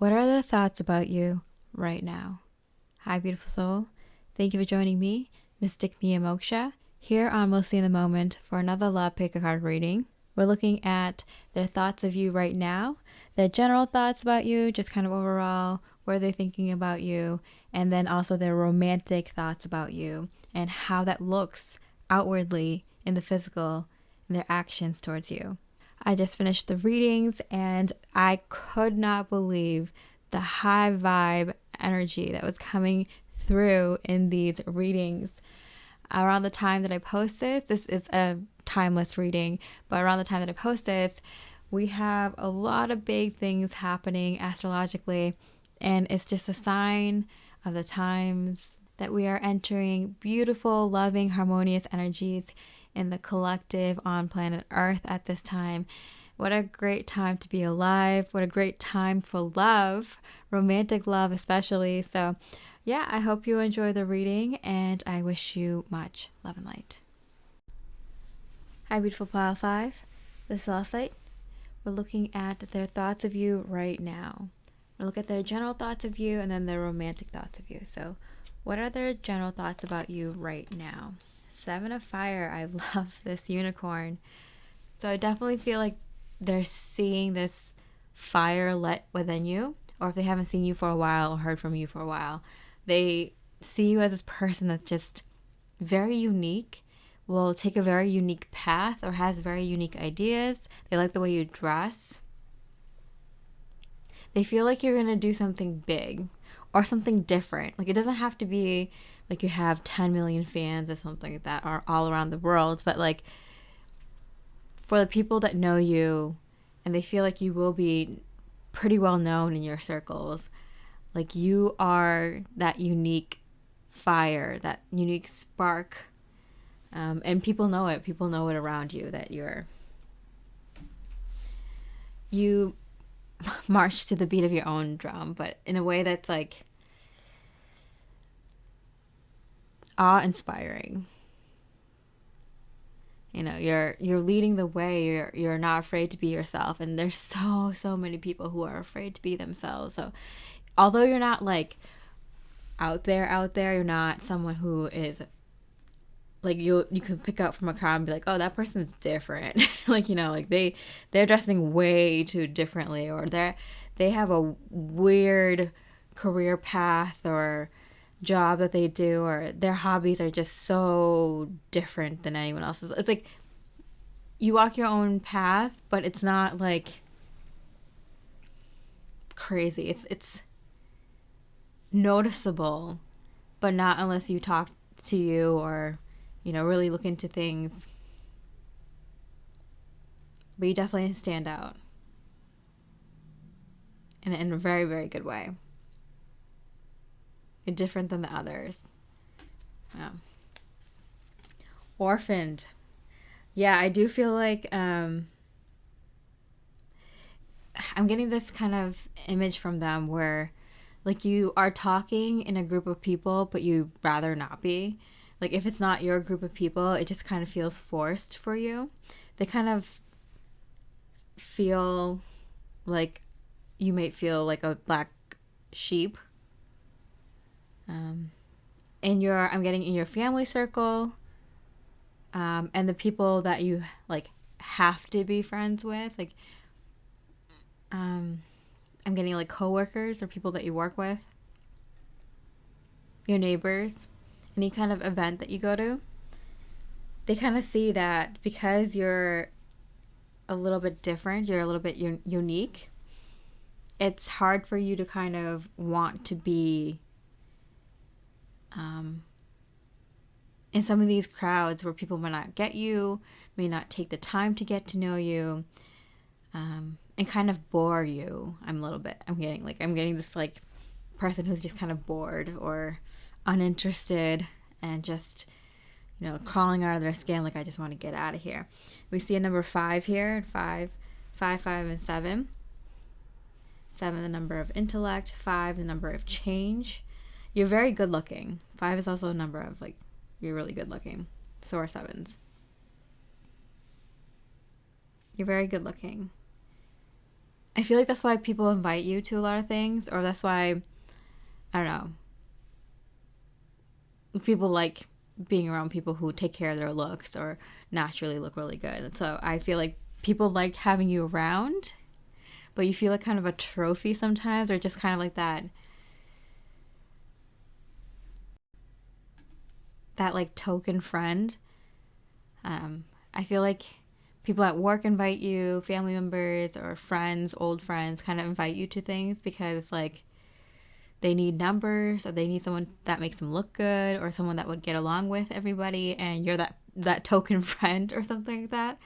What are the thoughts about you right now? Hi, beautiful soul. Thank you for joining me, Mystic Mia Moksha, here on Mostly in the Moment for another Love Pick a Card reading. We're looking at their thoughts of you right now, their general thoughts about you, just kind of overall, what are they thinking about you, and then also their romantic thoughts about you and how that looks outwardly in the physical and their actions towards you. I just finished the readings and I could not believe the high vibe energy that was coming through in these readings. Around the time that I post this is a timeless reading, but around the time that I post this, we have a lot of big things happening astrologically, and it's just a sign of the times that we are entering beautiful, loving, harmonious energies in the collective on planet Earth at this time. What a great time to be alive. What a great time for love, romantic love especially. So yeah, I hope you enjoy the reading and I wish you much love and light. Hi, beautiful pile 5. This is Celestite. We're looking at their thoughts of you right now. We'll look at their general thoughts of you and then their romantic thoughts of you. So what are their general thoughts about you right now? 7 of Fire. I love this unicorn. So I definitely feel like they're seeing this fire lit within you, or if they haven't seen you for a while or heard from you for a while, they see you as this person that's just very unique, will take a very unique path or has very unique ideas. They like the way you dress. They feel like you're going to do something big or something different. Like it doesn't have to be like you have 10 million fans or something that are all around the world, but like for the people that know you and they feel like you will be pretty well known in your circles, like you are that unique fire, that unique spark, and people know it. People know it around you that you march to the beat of your own drum, but in a way that's like awe-inspiring. You know, you're leading the way. You're not afraid to be yourself, and there's so many people who are afraid to be themselves. So although you're not like out there, you're not someone who is like you could pick up from a crowd and be like, oh, that person's different. Like, you know, like they're dressing way too differently, or they have a weird career path or job that they do, or their hobbies are just so different than anyone else's. It's like you walk your own path, but it's not like crazy. It's noticeable, but not unless you talk to you or, you know, really look into things. But you definitely stand out in a very, very good way. You're different than the others. Yeah. Orphaned. Yeah, I do feel like I'm getting this kind of image from them where like you are talking in a group of people, but you'd rather not be. Like if it's not your group of people, it just kind of feels forced for you. They kind of feel like you might feel like a black sheep. I'm getting in your family circle, and the people that you like have to be friends with, like, I'm getting like coworkers or people that you work with, your neighbors, any kind of event that you go to. They kind of see that because you're a little bit different, you're a little bit unique, it's hard for you to kind of want to be in some of these crowds where people might not get you, may not take the time to get to know you, and kind of bore you. I'm getting this like person who's just kind of bored or uninterested and just, you know, crawling out of their skin like I just want to get out of here. We see a number 5 here, 5, and 7. 7, the number of intellect, 5, the number of change. You're very good looking. 5 is also a number of like, you're really good looking. So are 7s. You're very good looking. I feel like that's why people invite you to a lot of things, or that's why, I don't know, people like being around people who take care of their looks or naturally look really good. And so I feel like people like having you around, but you feel like kind of a trophy sometimes, or just kind of like that like token friend. I feel like people at work invite you, family members or friends, old friends kind of invite you to things because like they need numbers, or they need someone that makes them look good, or someone that would get along with everybody, and you're that token friend or something like that.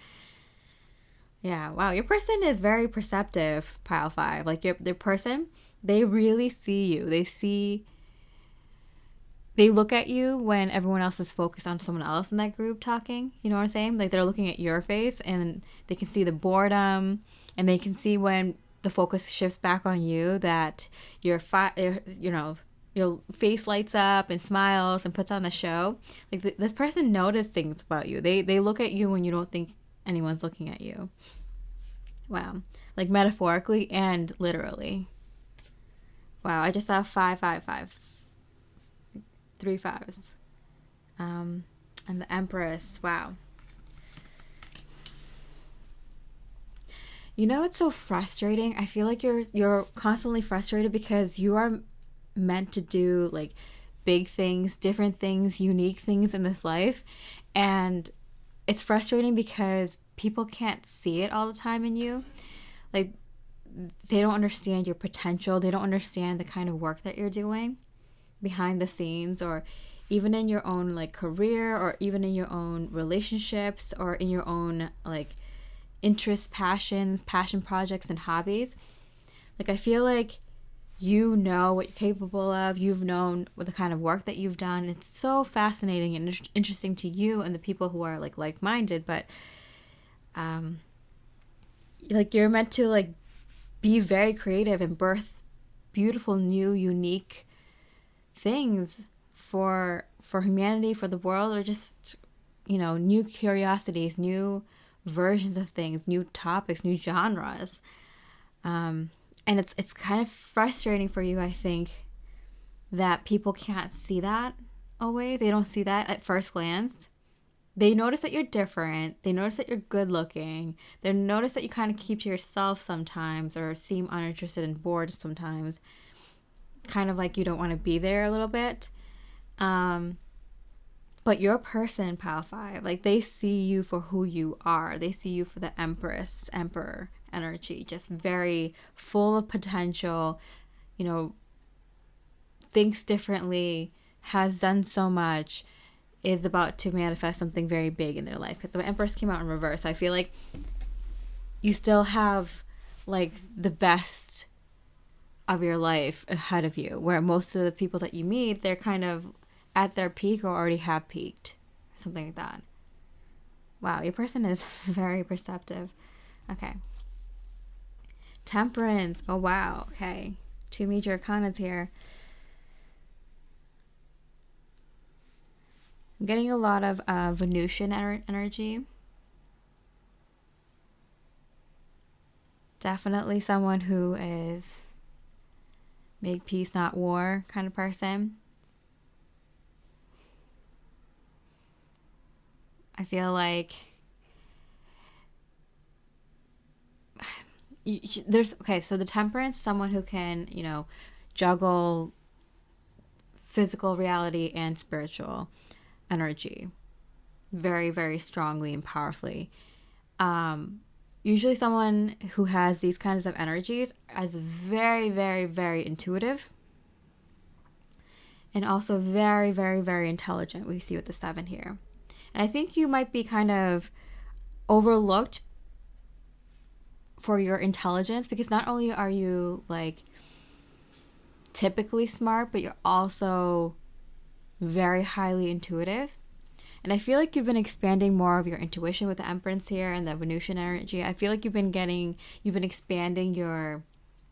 Yeah, wow, your person is very perceptive, pile 5. Like your person, they really see you. They look at you when everyone else is focused on someone else in that group talking. You know what I'm saying? Like they're looking at your face and they can see the boredom, and they can see when the focus shifts back on you that your face lights up and smiles and puts on a show. Like this person noticed things about you. They look at you when you don't think anyone's looking at you. Wow. Like metaphorically and literally. Wow, I just saw 555. 3 5s. And the Empress. Wow. You know, it's so frustrating. I feel like you're constantly frustrated because you are meant to do like big things, different things, unique things in this life, and it's frustrating because people can't see it all the time in you. Like they don't understand your potential. They don't understand the kind of work that you're doing behind the scenes, or even in your own like career, or even in your own relationships, or in your own like interests, passion projects and hobbies. Like I feel like you know what you're capable of. You've known what the kind of work that you've done. It's so fascinating and interesting to you and the people who are like-minded, but like you're meant to like be very creative and birth beautiful new unique things for humanity, for the world, or just new curiosities, new versions of things, new topics, new genres. And it's kind of frustrating for you, I think, that people can't see that always. They don't see that at first glance. They notice that you're different. They notice that you're good looking. They notice that you kind of keep to yourself sometimes, or seem uninterested and bored sometimes. Kind of like you don't want to be there a little bit. But your person, pile 5, like they see you for who you are. They see you for the Empress, Emperor energy, just very full of potential, thinks differently, has done so much, is about to manifest something very big in their life. Because the Empress came out in reverse. I feel like you still have like the best of your life ahead of you, where most of the people that you meet, they're kind of at their peak or already have peaked, something like that. Wow, your person is very perceptive. Okay. Temperance. Oh wow. Okay, 2 major arcanas here. I'm getting a lot of Venusian energy. Definitely someone who is make peace, not war kind of person. I feel like so the Temperance, someone who can, juggle physical reality and spiritual energy very, very strongly and powerfully. Usually someone who has these kinds of energies is very, very, very intuitive, and also very, very, very intelligent. We see with the 7 here. And I think you might be kind of overlooked for your intelligence, because not only are you like typically smart, but you're also very highly intuitive. And I feel like you've been expanding more of your intuition with the Empress here and the Venusian energy. I feel like you've been expanding your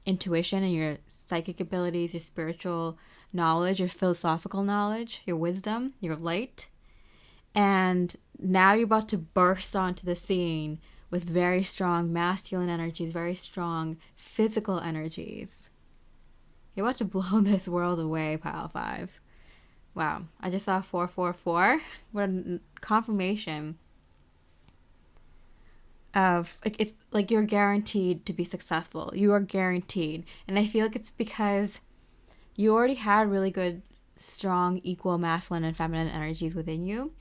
intuition and your psychic abilities, your spiritual knowledge, your philosophical knowledge, your wisdom, your light. And now you're about to burst onto the scene with very strong masculine energies, very strong physical energies. You're about to blow this world away, pile 5. Wow, I just saw 444. What a confirmation of, like, it's like you're guaranteed to be successful. You are guaranteed. And I feel like it's because you already had really good, strong, equal masculine and feminine energies within you.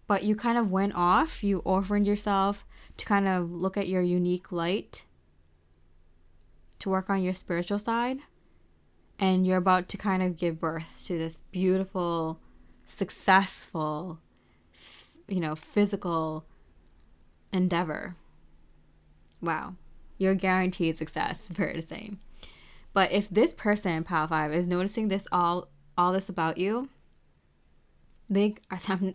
But you kind of went off. You orphaned yourself to kind of look at your unique light, to work on your spiritual side. And you're about to kind of give birth to this beautiful, successful, physical endeavor. Wow. You're guaranteed success, Spirit is saying. But if this person, Pile 5, is noticing this all this about you, they have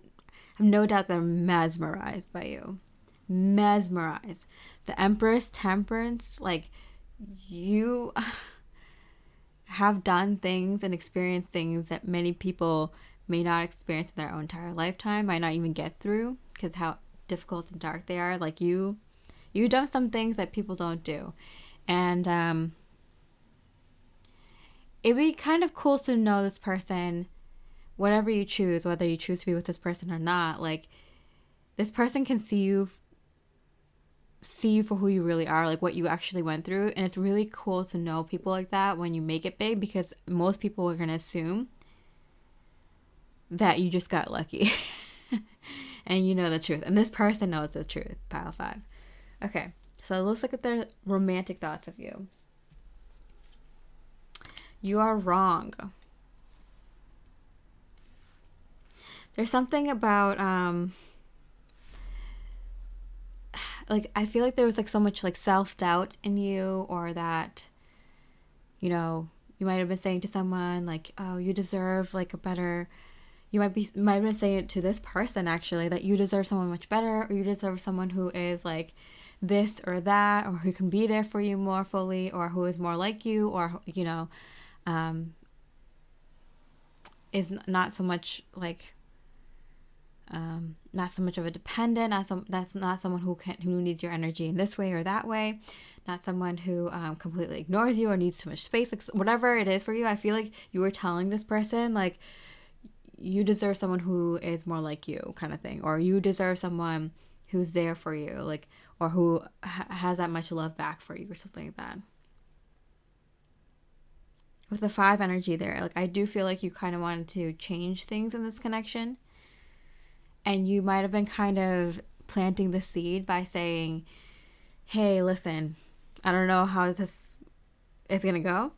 no doubt they're mesmerized by you. Mesmerized. The Empress, Temperance, like, you have done things and experienced things that many people may not experience in their own entire lifetime, might not even get through, because how difficult and dark they are. Like, you've done some things that people don't do. And it'd be kind of cool to know this person, whatever you choose, whether you choose to be with this person or not. Like, this person can see you for who you really are, like what you actually went through. And it's really cool to know people like that when you make it big, because most people are going to assume that you just got lucky and you know the truth. And this person knows the truth, Pile 5. Okay, so let's look at their romantic thoughts of you. You are wrong. There's something about like, I feel like there was like so much like self-doubt in you, or that, you might have been saying to someone like, oh, you deserve like a better, you might have been saying it to this person actually, that you deserve someone much better, or you deserve someone who is like this or that, or who can be there for you more fully, or who is more like you, or is not so much like not so much of a dependent, that's not someone who needs your energy in this way or that way, not someone who completely ignores you or needs too much space, like, whatever it is for you. I feel like you were telling this person like, you deserve someone who is more like you, kind of thing, or you deserve someone who's there for you, like, or who has that much love back for you, or something like that. With the 5 energy there, like, I do feel like you kind of wanted to change things in this connection. And you might have been kind of planting the seed by saying, hey, listen, I don't know how this is going to go.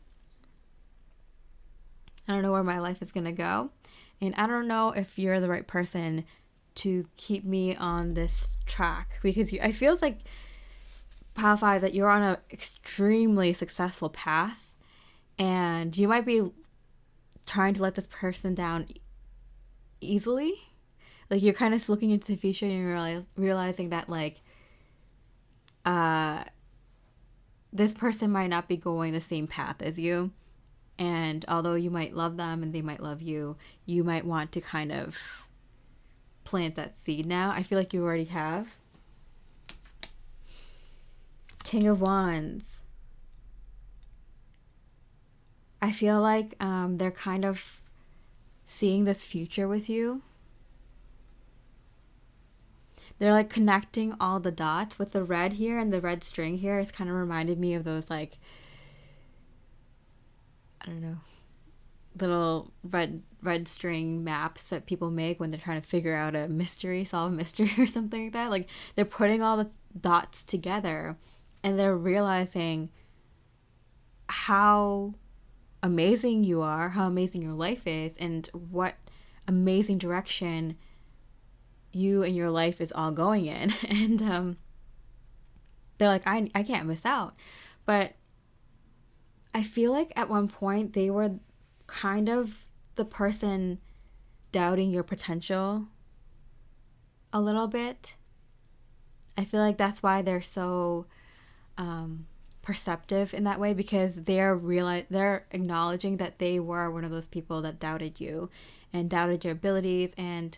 I don't know where my life is going to go. And I don't know if you're the right person to keep me on this track. Because I feel like, Pile 5, that you're on an extremely successful path. And you might be trying to let this person down easily. Like, you're kind of looking into the future and you're realizing that, like, this person might not be going the same path as you. And although you might love them and they might love you, you might want to kind of plant that seed now. I feel like you already have. King of Wands. I feel like they're kind of seeing this future with you. They're like connecting all the dots with the red here, and the red string here has kind of reminded me of those, like, I don't know, little red string maps that people make when they're trying to figure out solve a mystery or something like that. Like, they're putting all the dots together and they're realizing how amazing you are, how amazing your life is, and what amazing direction you and your life is all going in. And they're like, I can't miss out. But I feel like at one point they were kind of the person doubting your potential a little bit. I feel like that's why they're so perceptive in that way, because they're acknowledging that they were one of those people that doubted you and doubted your abilities. And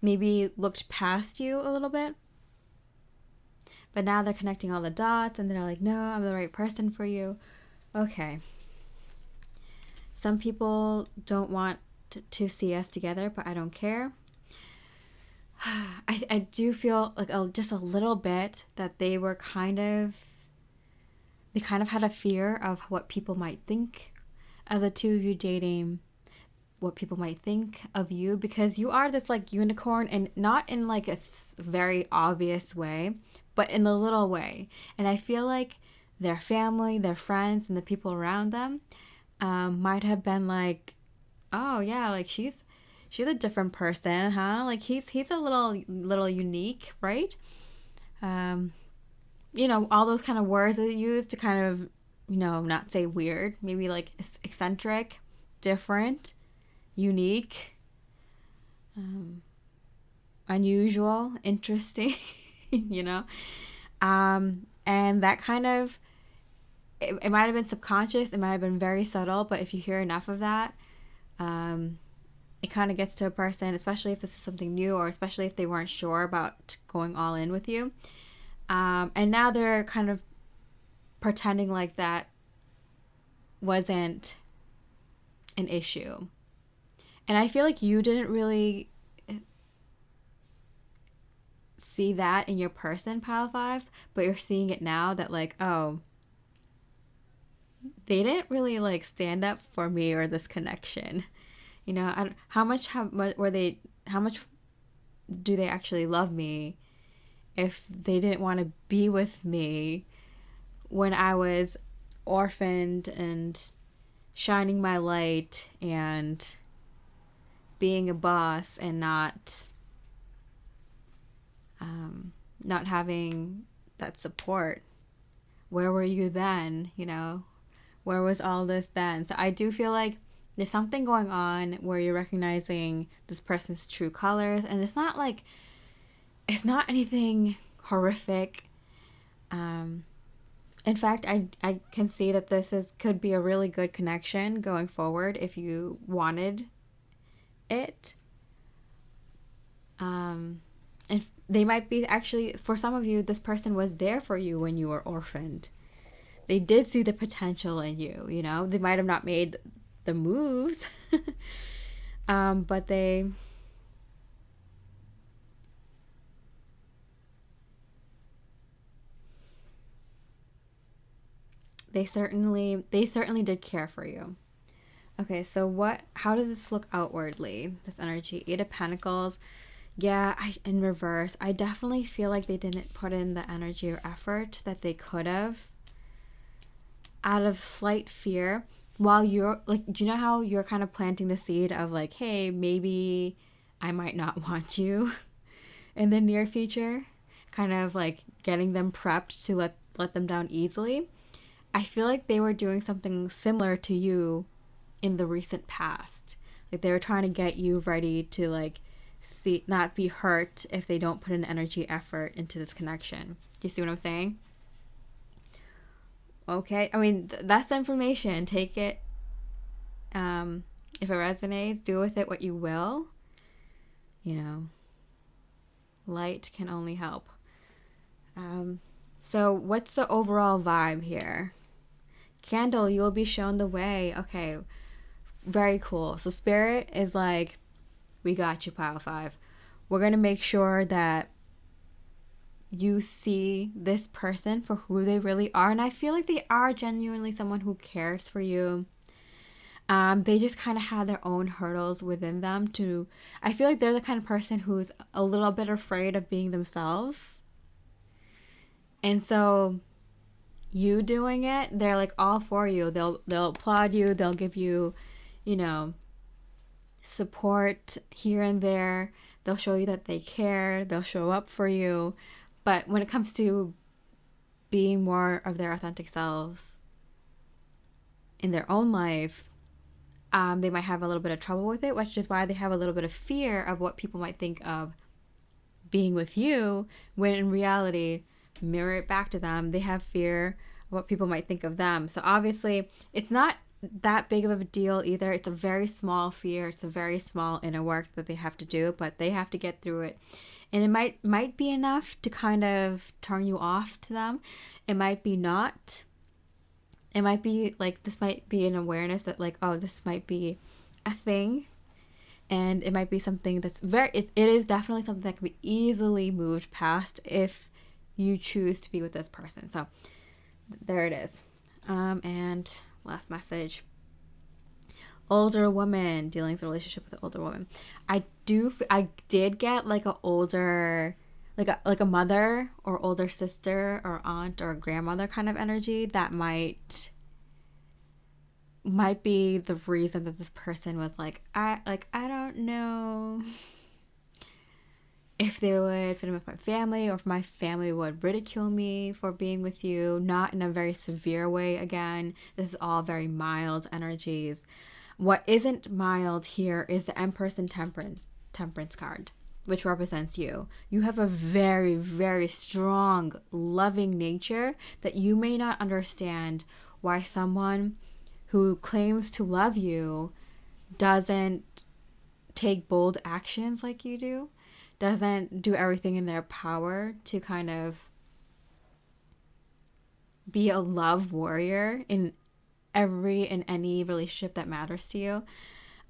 maybe looked past you a little bit. But now they're connecting all the dots and they're like, no, I'm the right person for you. Okay. Some people don't want to see us together, but I don't care. I do feel like just a little bit that they kind of had a fear of what people might think of the two of you dating, what people might think of you, because you are this like unicorn, and not in like a very obvious way, but in a little way. And I feel like their family, their friends, and the people around them might have been like, oh yeah, like she's a different person, huh? Like he's a little unique, right? You know, all those kind of words that they use to kind of, you know, not say weird, maybe like eccentric, different, unique, unusual, interesting, you know? And that kind of, it might have been subconscious, it might have been very subtle, but if you hear enough of that, it kind of gets to a person, especially if this is something new, or especially if they weren't sure about going all in with you. And now they're kind of pretending like that wasn't an issue. And I feel like you didn't really see that in your person, Pile 5, but you're seeing it now that like, oh, they didn't really like stand up for me or this connection. You know, how much do they actually love me if they didn't want to be with me when I was orphaned and shining my light and being a boss and not having that support? Where were you then? You know, where was all this then? So I do feel like there's something going on where you're recognizing this person's true colors, and it's not anything horrific. In fact, I can see that could be a really good connection going forward if you wanted it. And they might be, actually, for some of you, this person was there for you when you were orphaned. They did see the potential in you, you know? They might have not made the moves, but they certainly did care for you. Okay, so how does this look outwardly, this energy? 8 of Pentacles. Yeah, in reverse, I definitely feel like they didn't put in the energy or effort that they could have, out of slight fear. While you're like, do you know how you're kind of planting the seed of like, hey, maybe I might not want you in the near future, kind of like getting them prepped to let them down easily. I feel like they were doing something similar to you in the recent past. Like they were trying to get you ready to like not be hurt if they don't put an energy effort into this connection. Do you see what I'm saying? Okay, I mean, that's the information. Take it. If it resonates, do with it what you will. You know, light can only help. So what's the overall vibe here? Candle, you will be shown the way. Okay, very cool. So Spirit is like, we got you, Pile 5. We're going to make sure that you see this person for who they really are. And I feel like they are genuinely someone who cares for you. They just kind of have their own hurdles within them I feel like they're the kind of person who's a little bit afraid of being themselves. And so you doing it, they're like all for you. They'll applaud you. They'll give you, you know, support here and there. They'll show you that they care. They'll show up for you. But when it comes to being more of their authentic selves in their own life, they might have a little bit of trouble with it, which is why they have a little bit of fear of what people might think of being with you, when in reality, mirror it back to them. They have fear of what people might think of them. So obviously, it's not that big of a deal either. It's a very small fear. It's a very small inner work that they have to do, but they have to get through it. And it might be enough to kind of turn you off to them. It might be not. It might be like, this might be an awareness that like, oh, this might be a thing. And it might be something that's it is definitely something that can be easily moved past if you choose to be with this person. So there it is. And last message. Older woman, dealing with a relationship with an older woman. I did get like a older, like a mother or older sister or aunt or grandmother kind of energy that might be the reason that this person was like, I don't know if they would fit in with my family, or if my family would ridicule me for being with you. Not in a very severe way. Again, this is all very mild energies. What isn't mild here is the Empress and Temperance card, which represents you. You have a very, very strong, loving nature that you may not understand why someone who claims to love you doesn't take bold actions like you do, doesn't do everything in their power to kind of be a love warrior in any relationship that matters to you.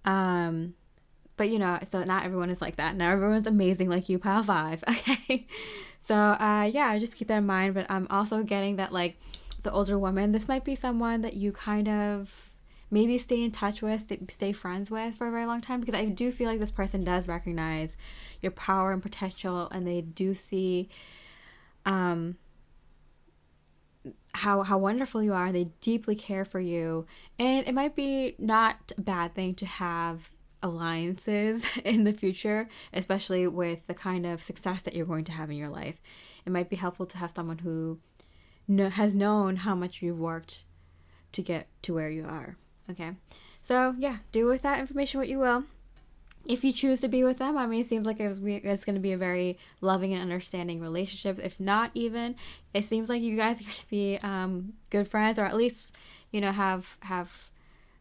But you know, so not everyone is like that. Not everyone's amazing like you, pile 5. Okay. So yeah, just keep that in mind. But I'm also getting that like the older woman, this might be someone that you kind of maybe stay in touch with, stay friends with for a very long time, because I do feel like this person does recognize your power and potential, and they do see how wonderful you are. They deeply care for you, and it might be not a bad thing to have alliances in the future, especially with the kind of success that you're going to have in your life. It might be helpful to have someone who has known how much you've worked to get to where you are. Okay, so yeah, do with that information what you will. If you choose to be with them, I mean, it seems like it's going to be a very loving and understanding relationship. If not even, it seems like you guys are going to be good friends, or at least, you know, have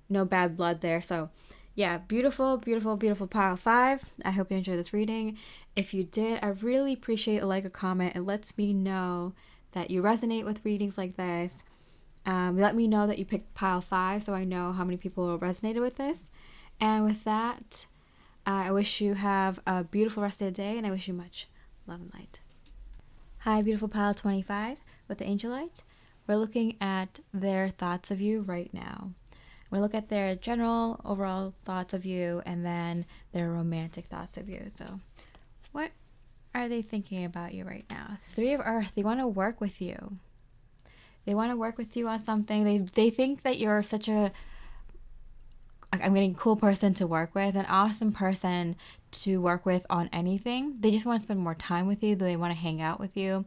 no bad blood there. So yeah, beautiful, beautiful, beautiful pile 5. I hope you enjoyed this reading. If you did, I really appreciate a like or comment. It lets me know that you resonate with readings like this. Let me know that you picked pile 5 so I know how many people resonated with this. And with that, I wish you have a beautiful rest of the day, and I wish you much love and light. Hi, beautiful pile 25 with the Angelite. We're looking at their thoughts of you right now. We'll look at their general, overall thoughts of you, and then their romantic thoughts of you. So, what are they thinking about you right now? 3 of Earth, they want to work with you. They want to work with you on something. They think that you're such a, I'm getting cool person to work with, an awesome person to work with on anything. They just want to spend more time with you. They want to hang out with you.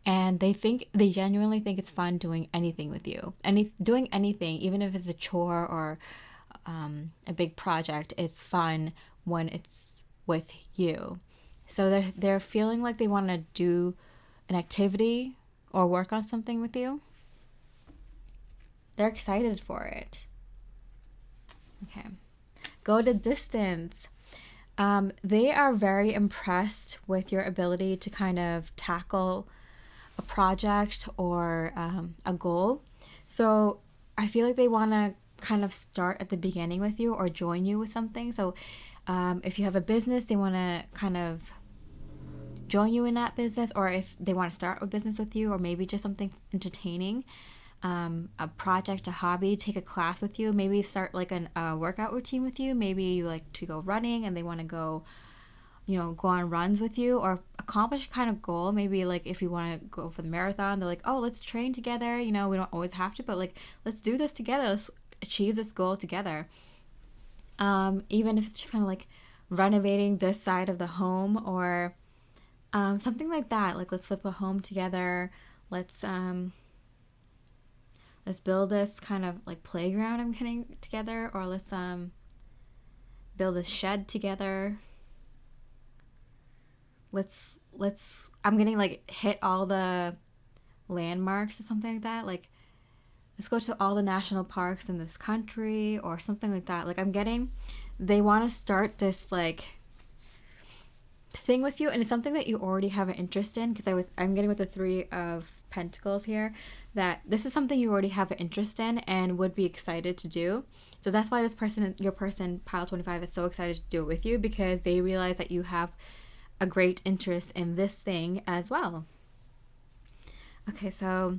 And they genuinely think it's fun doing anything with you. Doing anything, even if it's a chore or a big project, it's fun when it's with you. So they're feeling like they want to do an activity or work on something with you. They're excited for it. Okay. Go the distance. They are very impressed with your ability to kind of tackle a project or a goal. So I feel like they want to kind of start at the beginning with you or join you with something. So if you have a business, they want to kind of join you in that business, or if they want to start a business with you, or maybe just something entertaining, a project, a hobby, take a class with you, maybe start like a workout routine with you. Maybe you like to go running and they want to go on runs with you, or accomplish kind of goal. Maybe like if you want to go for the marathon, they're like, oh, let's train together. We don't always have to, but like, let's do this together. Let's achieve this goal together. Even if it's just kind of like renovating this side of the home, or something like that. Like, let's flip a home together. Let's build this kind of like playground I'm getting together, or let's build a shed together. I'm getting like hit all the landmarks or something like that. Like let's go to all the national parks in this country or something like that. Like I'm getting, they want to start this like thing with you, and it's something that you already have an interest in, because I'm getting with the Three of Pentacles here that this is something you already have an interest in and would be excited to do. So that's why this person, your person, pile 25, is so excited to do it with you, because they realize that you have a great interest in this thing as well. Okay, so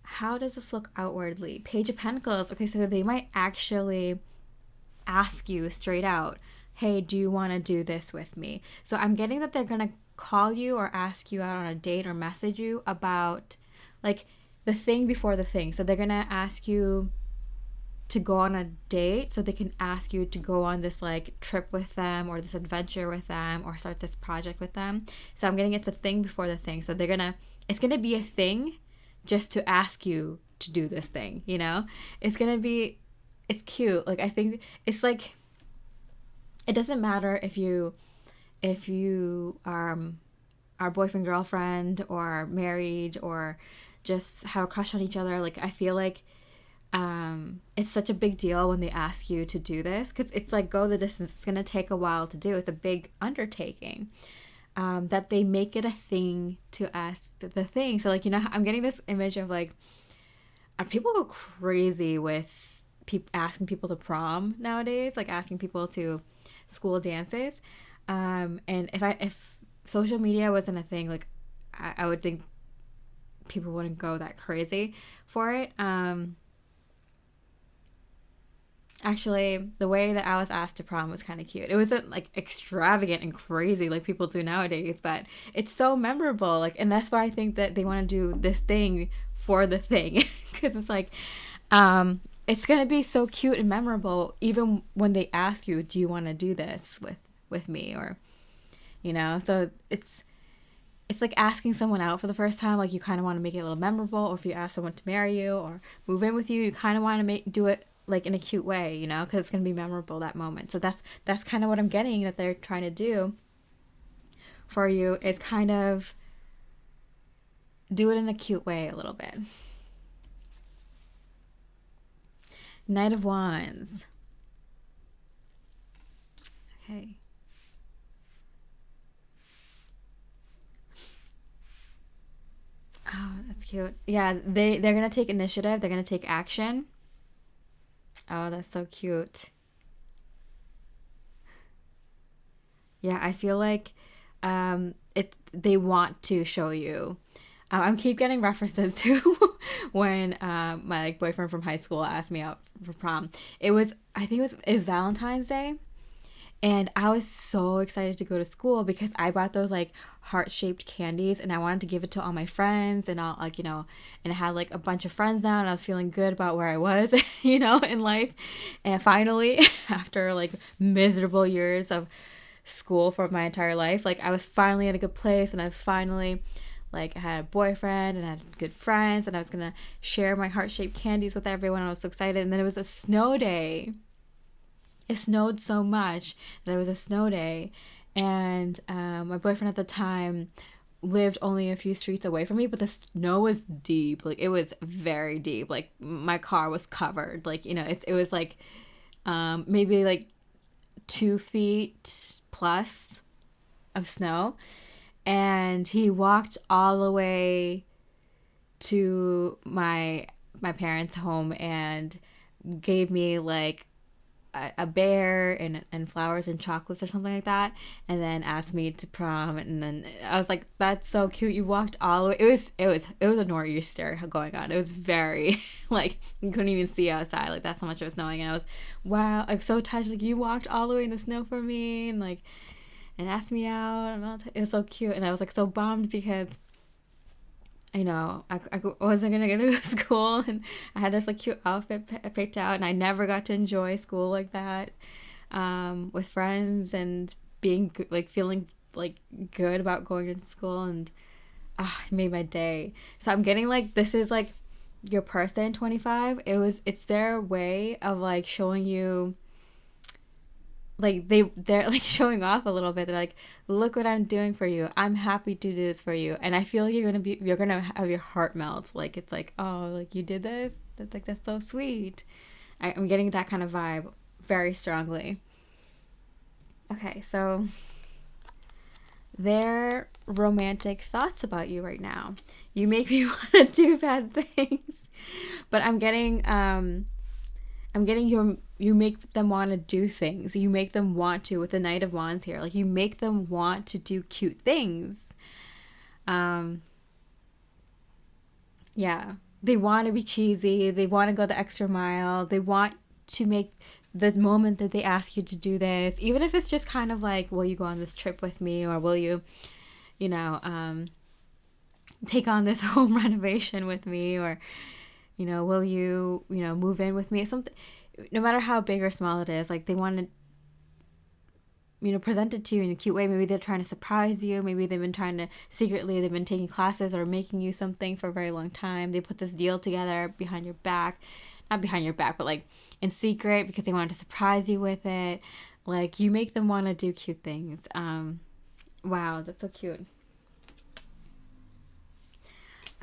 how does this look outwardly? Page of Pentacles. Okay, so they might actually ask you straight out, hey, do you want to do this with me? So I'm getting that they're going to call you or ask you out on a date or message you about like the thing before the thing. So they're going to ask you to go on a date so they can ask you to go on this like trip with them or this adventure with them or start this project with them. So I'm getting it's a thing before the thing. So it's going to be a thing just to ask you to do this thing, you know? It's cute. Like I think it's like, it doesn't matter if you are boyfriend, girlfriend, or married, or just have a crush on each other. Like I feel like it's such a big deal when they ask you to do this, because it's like go the distance. It's going to take a while to do. It's a big undertaking. That they make it a thing to ask the thing. So like, you know, I'm getting this image of like, people go crazy with asking people to prom nowadays, like asking people to school dances. And if social media wasn't a thing, like I would think people wouldn't go that crazy for it. Actually, the way that I was asked to prom was kind of cute. It wasn't like extravagant and crazy like people do nowadays, but it's so memorable. Like, and that's why I think that they want to do this thing for the thing, because it's like, it's gonna be so cute and memorable, even when they ask you, do you want to do this with me, or, you know. So it's like asking someone out for the first time. Like you kind of want to make it a little memorable, or if you ask someone to marry you or move in with you, you kind of want to do it like in a cute way, you know, because it's gonna be memorable that moment. So that's kind of what I'm getting that they're trying to do for you, is kind of do it in a cute way a little bit. Knight of Wands. Okay. Oh, that's cute. Yeah, they're gonna take initiative. They're gonna take action. Oh, that's so cute. Yeah, I feel like they want to show you. I'm keep getting references to when my like boyfriend from high school asked me out for prom. I think it was Valentine's Day, and I was so excited to go to school because I bought those like heart-shaped candies, and I wanted to give it to all my friends, and all like, you know, and I had like a bunch of friends now, and I was feeling good about where I was, you know, in life. And finally, after like miserable years of school for my entire life, like I was finally in a good place, and I was finally like, I had a boyfriend and I had good friends, and I was gonna share my heart-shaped candies with everyone. I was so excited. And then it was a snow day. It snowed so much that it was a snow day, and my boyfriend at the time lived only a few streets away from me, but the snow was deep. Like it was very deep. Like my car was covered. Like, you know, it was like maybe like 2 feet plus of snow. And he walked all the way to my parents' home and gave me like a bear and flowers and chocolates or something like that, and then asked me to prom. And then I was like, that's so cute. You walked all the way. It was a nor'easter going on. It was very like, you couldn't even see outside. Like that's how much it was snowing. And I was, wow, like so touched. Like, you walked all the way in the snow for me, and like, and asked me out. It was so cute. And I was like so bummed because, you know, I wasn't gonna go to school, and I had this like cute outfit picked out, and I never got to enjoy school like that with friends and being like feeling like good about going to school, and it made my day. So I'm getting like, this is like your person 25. It's their way of like showing you like they're like showing off a little bit. They're like, look what I'm doing for you. I'm happy to do this for you. And I feel like you're gonna have your heart melt. Like it's like, oh, like you did this. That's so sweet. I'm getting that kind of vibe very strongly. Okay, so their romantic thoughts about you right now. You make me want to do bad things, but I'm getting you make them want to do things. You make them want to, with the Knight of Wands here. Like you make them want to do cute things. Yeah. They want to be cheesy. They want to go the extra mile. They want to make the moment that they ask you to do this, even if it's just kind of like, will you go on this trip with me, or will you, you know, take on this home renovation with me, or, you know, will you, you know, move in with me? Something, no matter how big or small it is, like they want to, you know, present it to you in a cute way. Maybe they're trying to surprise you. Maybe they've been trying to secretly, they've been taking classes or making you something for a very long time. They put this deal together behind your back, not behind your back, but like in secret, because they wanted to surprise you with it. Like you make them want to do cute things. Wow, that's so cute.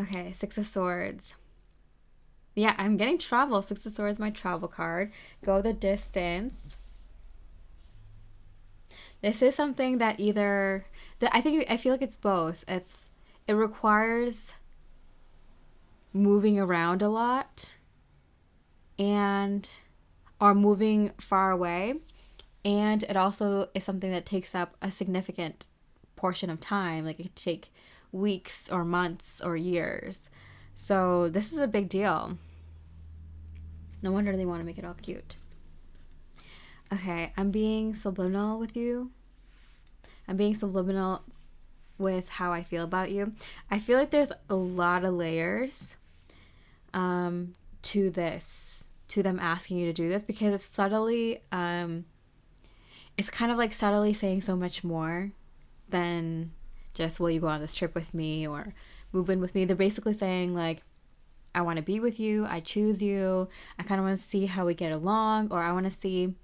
Okay, Six of Swords. Yeah, I'm getting travel. Six of Swords, my travel card. Go the distance. This is something that either that I feel like it's both. It requires moving around a lot and or moving far away, and it also is something that takes up a significant portion of time. Like it could take weeks or months or years. So this is a big deal. No wonder they want to make it all cute. Okay, I'm being subliminal with you. I'm being subliminal with how I feel about you. I feel like there's a lot of layers to this, to them asking you to do this, because it's subtly, it's kind of like subtly saying so much more than just, will you go on this trip with me or move in with me? They're basically saying like, I want to be with you. I choose you. I kind of want to see how we get along, or I want to see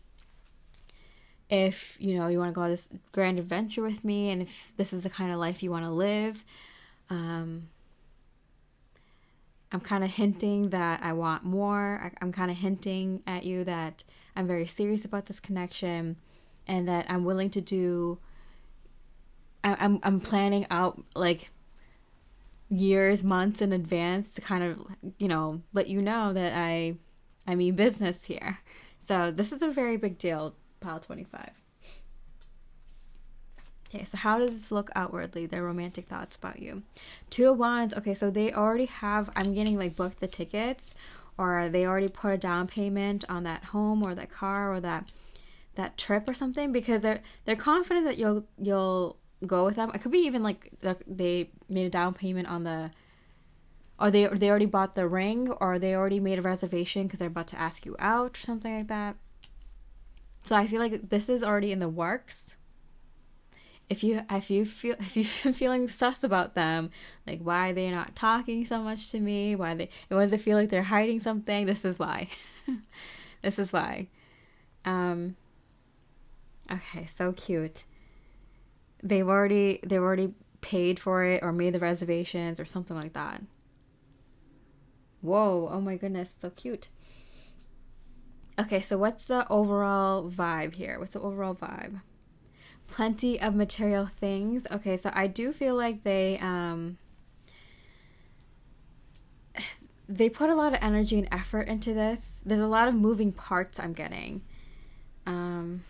if, you know, you want to go on this grand adventure with me, and if this is the kind of life you want to live. I'm kind of hinting that I want more. I'm kind of hinting at you that I'm very serious about this connection, and that I'm willing to do. I'm planning out like years, months in advance to kind of, you know, let you know that I mean business here. So this is a very big deal, pile 25. Okay, so how does this look outwardly, their romantic thoughts about you? Two of Wands. Okay, so they already have, I'm getting like booked the tickets, or they already put a down payment on that home or that car or that trip or something, because they're confident that you'll go with them. It could be even like they made a down payment on the, or they already bought the ring, or they already made a reservation because they're about to ask you out or something like that. So I feel like this is already in the works. If you've been feeling sus about them, like why they're not talking so much to me, why they feel like they're hiding something, this is why. This is why. Okay, so cute. They've already paid for it or made the reservations or something like that. Whoa, oh my goodness, so cute. Okay, so what's the overall vibe here? What's the overall vibe? Plenty of material things. Okay, so I do feel like they put a lot of energy and effort into this. There's a lot of moving parts I'm getting. I'm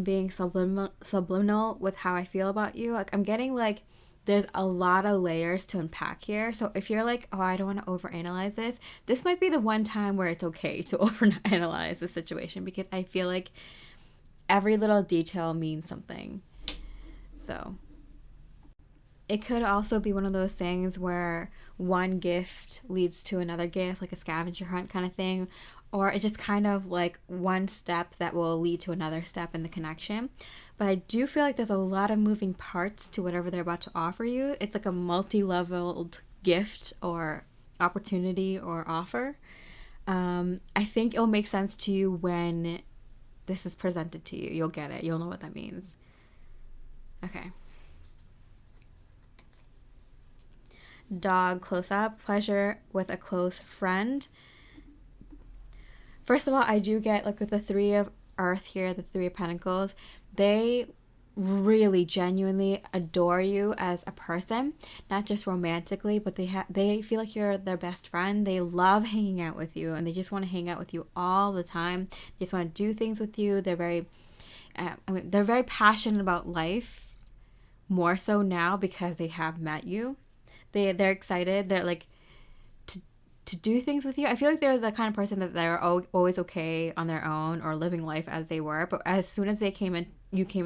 being subliminal with how I feel about you. Like I'm getting like there's a lot of layers to unpack here. So if you're like, oh, I don't want to overanalyze this, this might be the one time where it's okay to overanalyze the situation, because I feel like every little detail means something. So it could also be one of those things where one gift leads to another gift, like a scavenger hunt kind of thing, or it's just kind of like one step that will lead to another step in the connection. But I do feel like there's a lot of moving parts to whatever they're about to offer you. It's like a multi-leveled gift or opportunity or offer. I think it'll make sense to you when this is presented to you. You'll get it. You'll know what that means. Okay. Dog close up, pleasure with a close friend. First of all, I do get, like, with the Three of Earth here, the Three of Pentacles, they really genuinely adore you as a person, not just romantically, but they feel like you're their best friend. They love hanging out with you, and they just want to hang out with you all the time. They just want to do things with you. They're very they're very passionate about life, more so now because they have met you. They're excited. They're like to do things with you. I feel like they're the kind of person that they're always okay on their own or living life as they were. But as soon as you came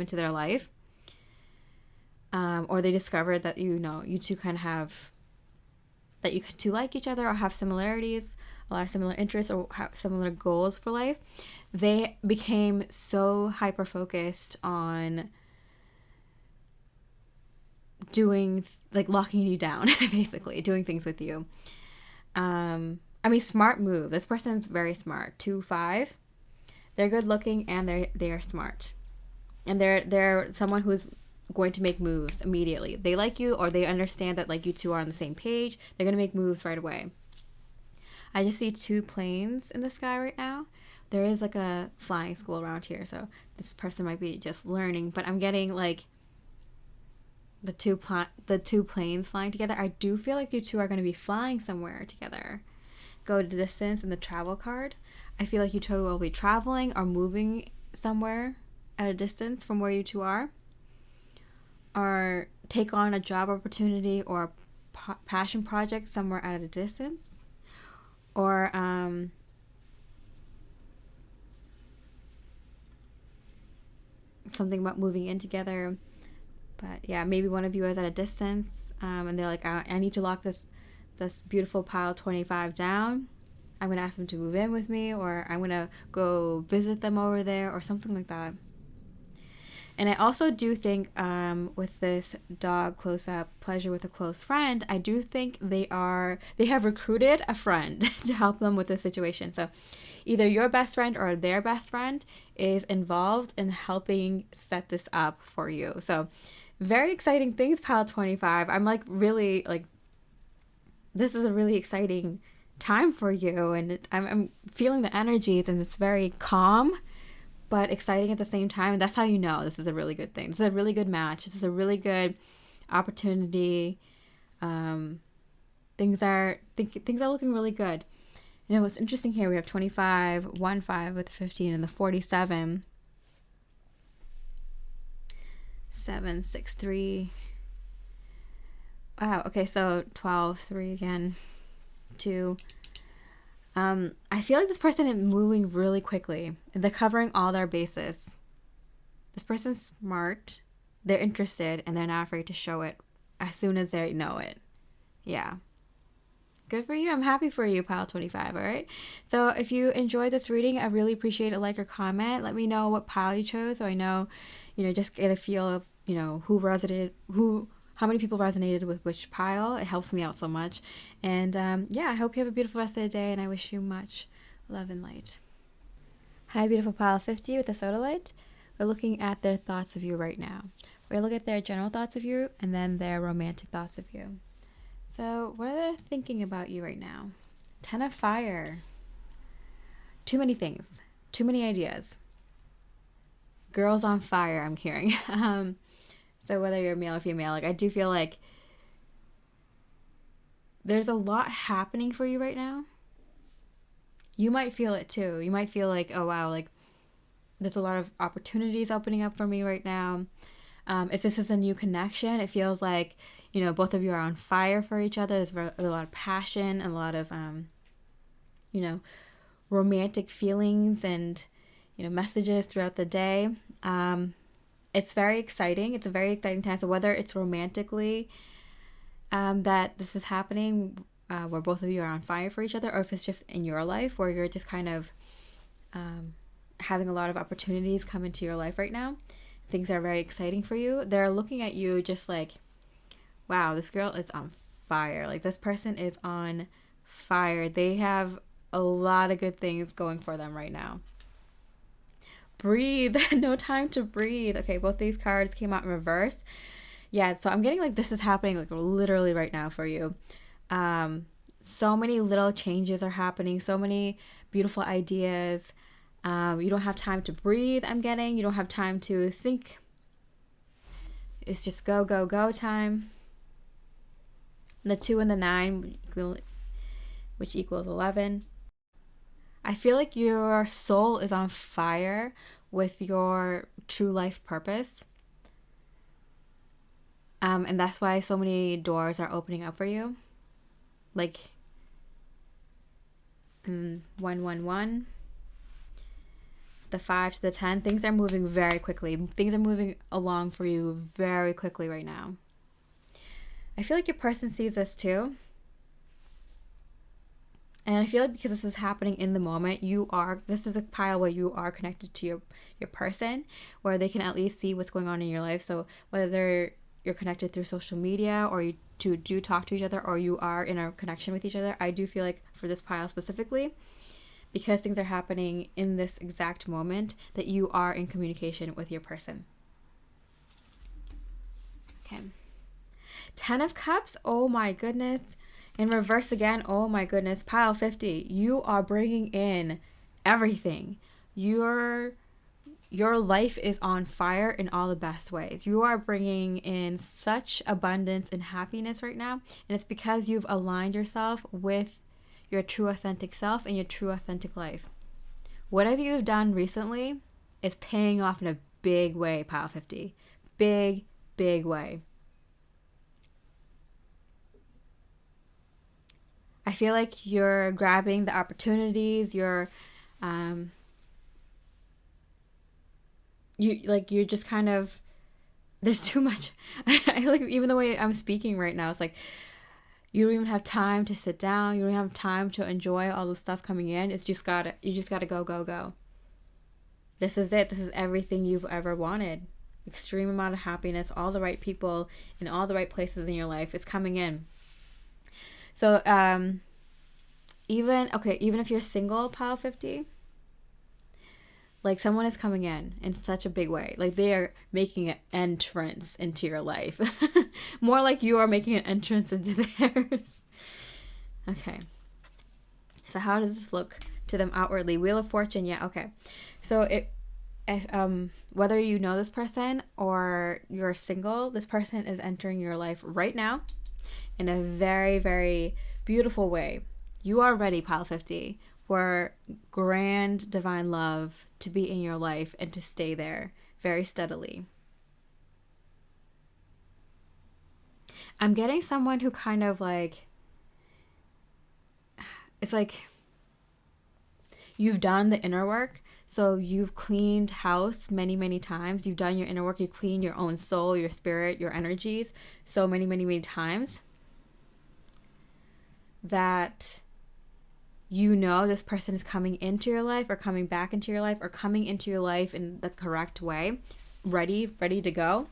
into their life, or they discovered that, you two kind of have, that you two like each other or have similarities, a lot of similar interests, or have similar goals for life, they became so hyper focused on doing, like, locking you down, basically doing things with you. Smart move. This person's very smart. 2-5. They're good looking and they are smart. And they're someone who's going to make moves immediately. They like you, or they understand that, like, you two are on the same page. They're going to make moves right away. I just see 2 planes in the sky right now. There is, like, a flying school around here, so this person might be just learning, but I'm getting, like, the two planes flying together. I do feel like you two are going to be flying somewhere together. Go to distance in the travel card. I feel like you two will be traveling or moving somewhere at a distance from where you two are, or take on a job opportunity or a passion project somewhere at a distance, or something about moving in together. But yeah, maybe one of you is at a distance, and they're like, I need to lock this beautiful pile 25 down. I'm going to ask them to move in with me, or I'm going to go visit them over there, or something like that. And I also do think, with this dog close up, pleasure with a close friend, I do think they have recruited a friend to help them with this situation. So either your best friend or their best friend is involved in helping set this up for you. So very exciting things, pile 25. I'm like, really, like, this is a really exciting time for you, and I'm feeling the energies, and it's very calm but exciting at the same time. And that's how you know this is a really good thing. This is a really good match. This is a really good opportunity. Things are looking really good. You know what's interesting here? We have 25, 1-5 with 15, and the 47. 7, 6, 3. Wow. Okay, so 12, 3 again, 2. I feel like this person is moving really quickly. They're covering all their bases. This person's smart. They're interested, and they're not afraid to show it as soon as they know it. Yeah. Good for you. I'm happy for you, pile 25. All right. So if you enjoyed this reading, I really appreciate a like or comment. Let me know what pile you chose, so I know, just get a feel of, how many people resonated with which pile. It helps me out so much. And I hope you have a beautiful rest of the day, and I wish you much love and light. Hi, beautiful pile 50 with the Sodalite. We're looking at their thoughts of you right now. We're going to look at their general thoughts of you and then their romantic thoughts of you. So what are they thinking about you right now? 10 of Fire. Too many things. Too many ideas. Girls on fire, I'm hearing. So whether you're male or female, like, I do feel like there's a lot happening for you right now. You might feel it too. You might feel like, oh wow, like, there's a lot of opportunities opening up for me right now. If this is a new connection, it feels like, both of you are on fire for each other. There's a lot of passion and a lot of, romantic feelings and, messages throughout the day. It's very exciting. It's a very exciting time. So whether it's romantically that this is happening, where both of you are on fire for each other, or if it's just in your life where you're just kind of having a lot of opportunities come into your life right now, things are very exciting for you. They're looking at you just like, wow, this girl is on fire. Like, this person is on fire. They have a lot of good things going for them right now. breathe. No time to breathe. Okay, both these cards came out in reverse. Yeah, so I'm getting like this is happening like literally right now for you. So many little changes are happening, so many beautiful ideas. You don't have time to breathe, I'm getting. You don't have time to think. It's just go, go, go time. The 2 and the 9, which equals 11. I feel like your soul is on fire with your true life purpose. And that's why so many doors are opening up for you. Like 111, the 5 to the 10. Things are moving very quickly. Things are moving along for you very quickly right now. I feel like your person sees this too. And I feel like because this is happening in the moment, this is a pile where you are connected to your person, where they can at least see what's going on in your life. So whether you're connected through social media or you do talk to each other, or you are in a connection with each other, I do feel like for this pile specifically, because things are happening in this exact moment, that you are in communication with your person. Okay. 10 of Cups. Oh my goodness. In reverse again. Oh my goodness. Pile 50. You are bringing in everything. Your life is on fire in all the best ways. You are bringing in such abundance and happiness right now. And it's because you've aligned yourself with your true authentic self and your true authentic life. Whatever you've done recently is paying off in a big way, Pile 50. Big, big way. I feel like you're grabbing the opportunities. You're just kind of, there's too much. I like, even the way I'm speaking right now, it's like you don't even have time to sit down. You don't have time to enjoy all the stuff coming in. You just gotta go, go, go. This is it. This is everything you've ever wanted. Extreme amount of happiness, all the right people in all the right places in your life is coming in. So even if you're single, Pile 50, like someone is coming in such a big way. Like they are making an entrance into your life. More like you are making an entrance into theirs. Okay. So how does this look to them outwardly? Wheel of Fortune, yeah, okay. So whether you know this person or you're single, this person is entering your life right now in a very, very beautiful way. You are ready, Pile 50, for grand divine love to be in your life and to stay there very steadily. I'm getting someone who kind of like, it's like you've done the inner work. So you've cleaned house many, many times. You've done your inner work. You've cleaned your own soul, your spirit, your energies so many, many, many times that you know this person is coming into your life or coming back into your life or coming into your life in the correct way, ready to go.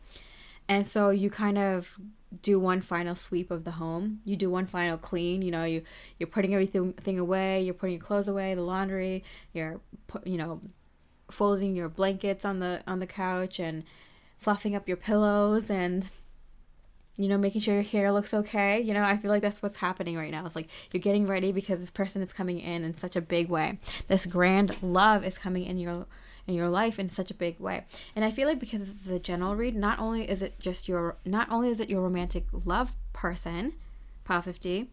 And so you kind of do one final sweep of the home. You do one final clean. You know, you're putting everything away. You're putting your clothes away, the laundry. You're folding your blankets on the couch and fluffing up your pillows and making sure your hair looks okay. I feel like that's what's happening right now. It's like you're getting ready because this person is coming in such a big way. This grand love is coming in your life in such a big way. And I feel like because this is a general read, not only is it your romantic love person, Pile 50,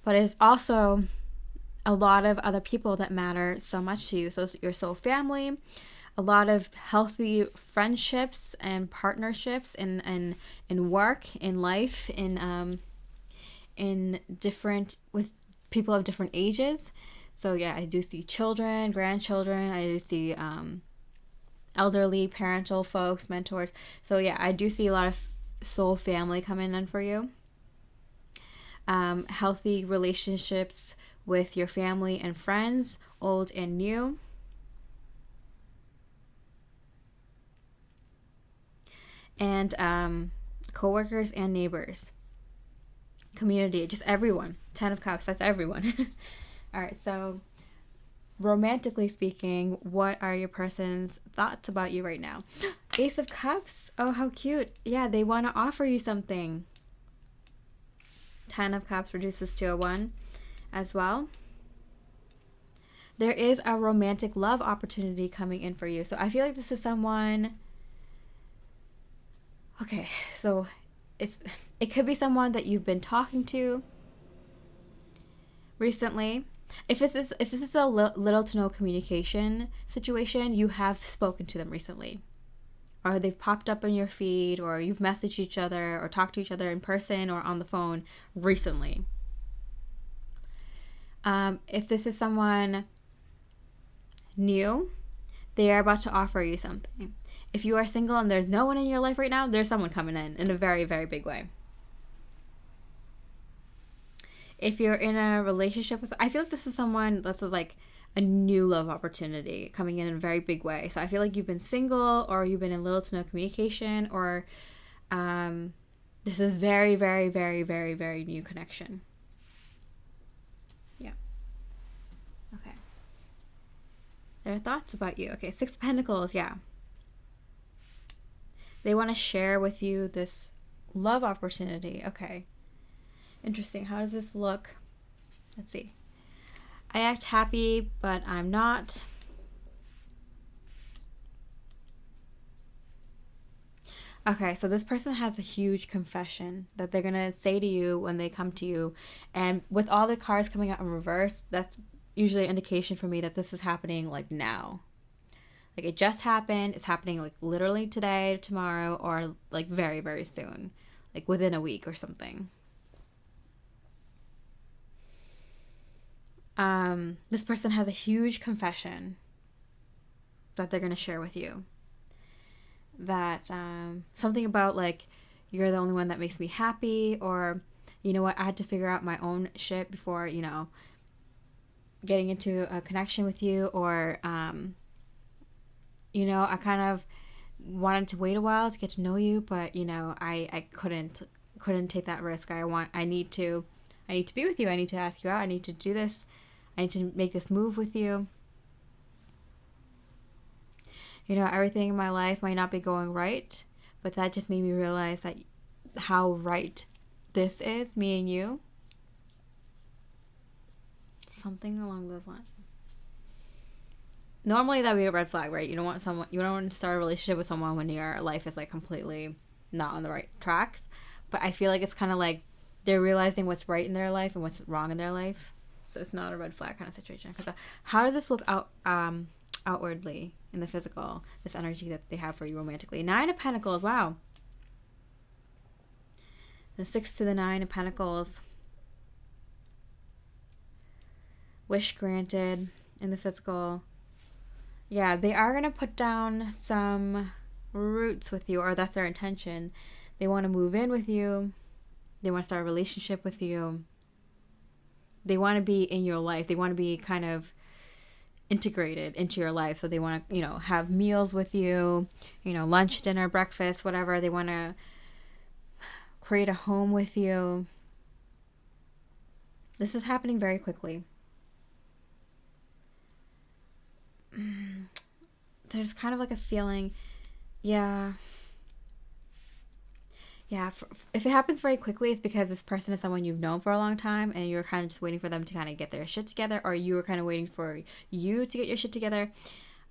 but it's also a lot of other people that matter so much to you. So your soul family, a lot of healthy friendships and partnerships in work, in life, in different, with people of different ages. So yeah, I do see children, grandchildren. I do see elderly, parental folks, mentors. So yeah, I do see a lot of soul family coming in for you. Healthy relationships with your family and friends, old and new. And co-workers and neighbors. Community, just everyone. 10 of Cups, that's everyone. All right, so romantically speaking, what are your person's thoughts about you right now? Ace of Cups. Oh, how cute. Yeah, they want to offer you something. 10 of Cups reduces to a 1 as well. There is a romantic love opportunity coming in for you. So I feel like this is someone... Okay, so it could be someone that you've been talking to recently. If this is a little to no communication situation, you have spoken to them recently. Or they've popped up on your feed, or you've messaged each other, or talked to each other in person or on the phone recently. If this is someone new, they are about to offer you something. If you are single and there's no one in your life right now, there's someone coming in a very, very big way. If you're in a relationship with, I feel like this is someone that's like a new love opportunity coming in a very big way. So I feel like you've been single, or you've been in little to no communication, or this is very, very, very, very, very new connection. Yeah. Okay. Their thoughts about you. Okay, 6 of Pentacles, yeah. They want to share with you this love opportunity. Okay. Interesting. How does this look? Let's see. I act happy, but I'm not. Okay, so this person has a huge confession that they're going to say to you when they come to you. And with all the cards coming out in reverse, that's usually an indication for me that this is happening like now. Like it just happened. It's happening like literally today, tomorrow, or like very, very soon. Like within a week or something. This person has a huge confession that they're going to share with you. That something about like, you're the only one that makes me happy, or, you know what, I had to figure out my own shit before, you know, getting into a connection with you, or, you know, I kind of wanted to wait a while to get to know you, but, you know, I couldn't take that risk. I need to be with you. I need to ask you out. I need to do this. I need to make this move with you. You know, everything in my life might not be going right, but that just made me realize that how right this is, me and you. Something along those lines. Normally that would be a red flag, right? You don't want to start a relationship with someone when your life is like completely not on the right tracks. But I feel like it's kind of like they're realizing what's right in their life and what's wrong in their life. So it's not a red flag kind of situation. Because how does this look outwardly in the physical, this energy that they have for you romantically? 9 of Pentacles, wow. The 6 to the 9 of Pentacles. Wish granted in the physical. Yeah, they are going to put down some roots with you, or that's their intention. They want to move in with you. They want to start a relationship with you. They want to be in your life. They want to be kind of integrated into your life. So they want to, you know, have meals with you, you know, lunch, dinner, breakfast, whatever. They want to create a home with you. This is happening very quickly. There's kind of like a feeling, yeah, if it happens very quickly, it's because this person is someone you've known for a long time, and you're kind of just waiting for them to kind of get their shit together, or you were kind of waiting for you to get your shit together,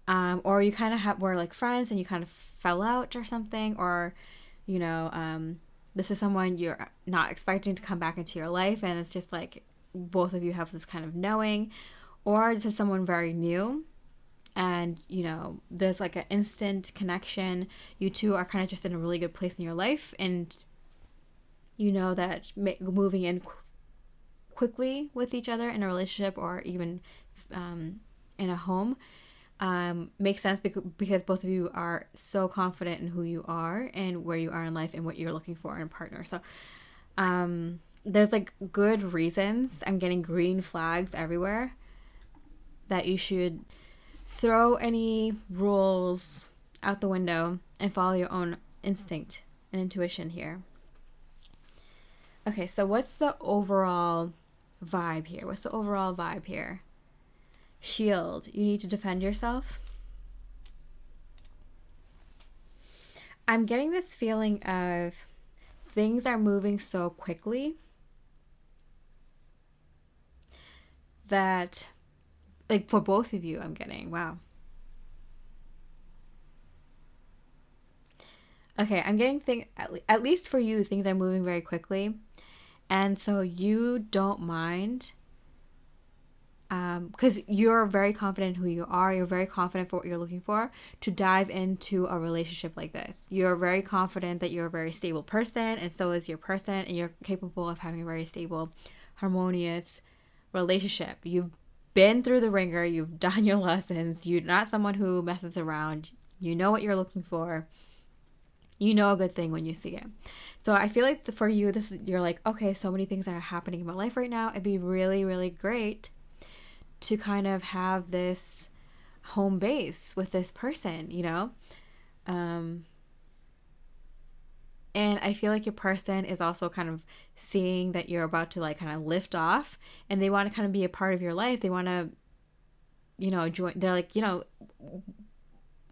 or you kind of were like friends and you kind of fell out or something, or, you know, this is someone you're not expecting to come back into your life, and it's just like both of you have this kind of knowing, or this is someone very new. And, you know, there's like an instant connection. You two are kind of just in a really good place in your life. And you know that moving in quickly with each other in a relationship, or even in a home, makes sense because both of you are so confident in who you are and where you are in life and what you're looking for in a partner. So there's like good reasons. I'm getting green flags everywhere that you should throw any rules out the window and follow your own instinct and intuition here. Okay, so what's the overall vibe here? shield. You need to defend yourself. I'm getting this feeling of things are moving so quickly that, like, for both of you, I'm getting, wow. Okay, I'm getting at least for you, things are moving very quickly. And so you don't mind, because you're very confident in who you are. You're very confident for what you're looking for, to dive into a relationship like this. You're very confident that you're a very stable person, and so is your person, and you're capable of having a very stable, harmonious relationship. You've been through the ringer. You've done your lessons. You're not someone who messes around. You know what you're looking for. You know a good thing when you see it. So I feel like for you, you're like, okay, so many things are happening in my life right now. It'd be really, really great to kind of have this home base with this person, you know? And I feel like your person is also kind of seeing that you're about to like kind of lift off, and they want to kind of be a part of your life. They want to, you know, join. They're like, you know,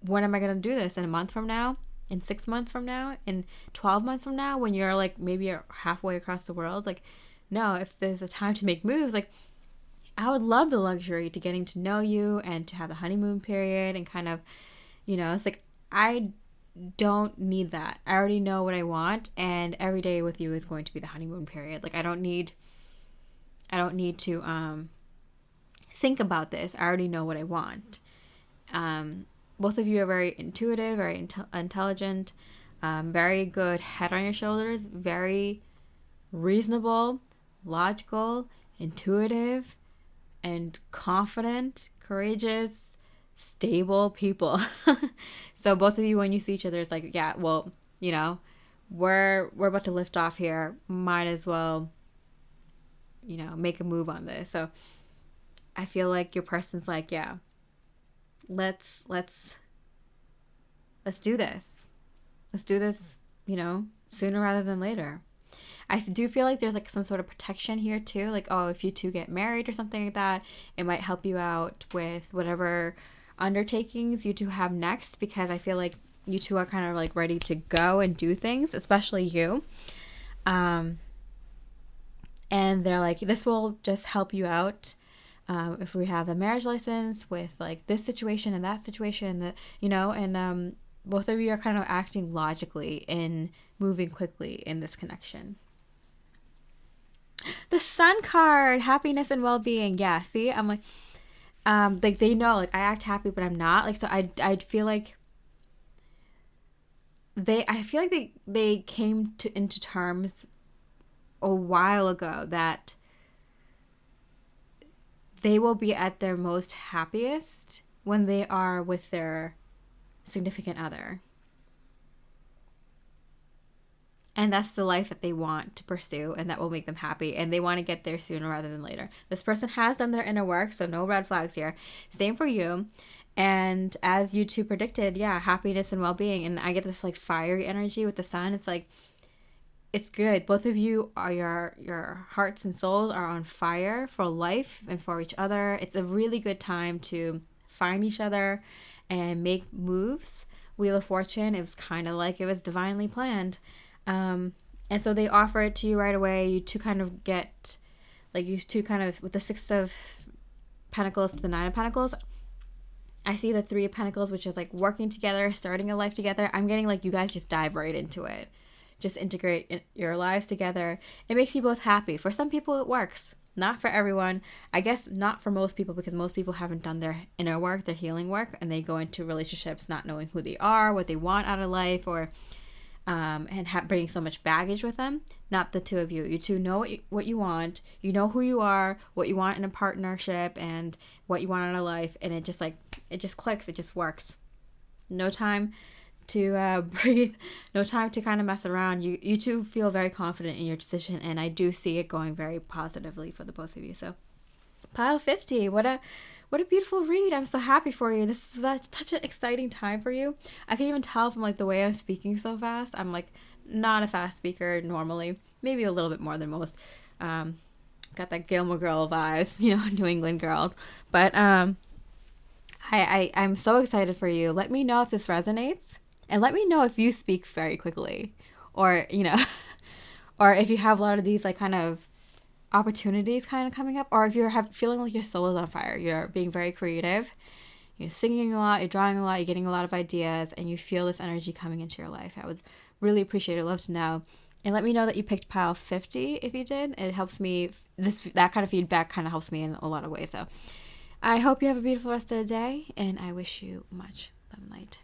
when am I going to do this? In a month from now? In 6 months from now? In 12 months from now? When you're like, maybe you're halfway across the world? Like, no, if there's a time to make moves, like, I would love the luxury to getting to know you and to have the honeymoon period and kind of, you know, it's like, I don't need that. I already know what I want, and every day with you is going to be the honeymoon period. Like, I don't need to think about this. I already know what I want. Both of you are very intuitive, very intelligent, very good head on your shoulders, very reasonable, logical, intuitive, and confident, courageous, stable people. So both of you, when you see each other, it's like, yeah, well, you know, we're about to lift off here. Might as well, you know, make a move on this. So I feel like your person's like, yeah, let's do this. Let's do this, you know, sooner rather than later. I do feel like there's like some sort of protection here too. Like, oh, if you two get married or something like that, it might help you out with whatever undertakings you two have next, because I feel like you two are kind of like ready to go and do things, especially you. And they're like, this will just help you out. If we have the marriage license with like this situation and that situation, that, you know, and both of you are kind of acting logically and moving quickly in this connection. The Sun card, happiness and well-being. Yeah, see, I'm like they know, like, I act happy but I'm not, like, so I feel like they came into terms a while ago that they will be at their most happiest when they are with their significant other. And that's the life that they want to pursue, and that will make them happy. And they want to get there sooner rather than later. This person has done their inner work, so no red flags here. Same for you. And as you two predicted, yeah, happiness and well-being. And I get this like fiery energy with the sun. It's like, it's good. Both of you are, your hearts and souls are on fire for life and for each other. It's a really good time to find each other and make moves. Wheel of Fortune, it was kind of like it was divinely planned. And so they offer it to you right away. You two kind of get, like, you two kind of, with the Six of Pentacles to the Nine of Pentacles, I see the Three of Pentacles, which is like working together, starting a life together. I'm getting like you guys just dive right into it. Just integrate your lives together. It makes you both happy. For some people, it works. Not for everyone. I guess not for most people, because most people haven't done their inner work, their healing work, and they go into relationships not knowing who they are, what they want out of life, or and bringing so much baggage with them. Not the two of you. You two know what you want. You know who you are, what you want in a partnership, and what you want out of life. And it just clicks. It just works. No time to breathe. No time to kind of mess around. You two feel very confident in your decision, and I do see it going very positively for the both of you. So, pile 50. What a beautiful read. I'm so happy for you. This is such an exciting time for you. I can even tell from like the way I'm speaking so fast. I'm like not a fast speaker normally, maybe a little bit more than most. Got that Gilmore Girl vibes, New England girls. But I'm so excited for you. Let me know if this resonates, and let me know if you speak very quickly, or or if you have a lot of these like kind of opportunities kind of coming up, or if you're feeling like your soul is on fire. You're being very creative. You're singing a lot. You're drawing a lot. You're getting a lot of ideas, and you feel this energy coming into your life. I would really appreciate it. Love to know. And let me know that you picked pile 50 if you did. It helps me. That kind of feedback kind of helps me in a lot of ways. So I hope you have a beautiful rest of the day, and I wish you much love and light.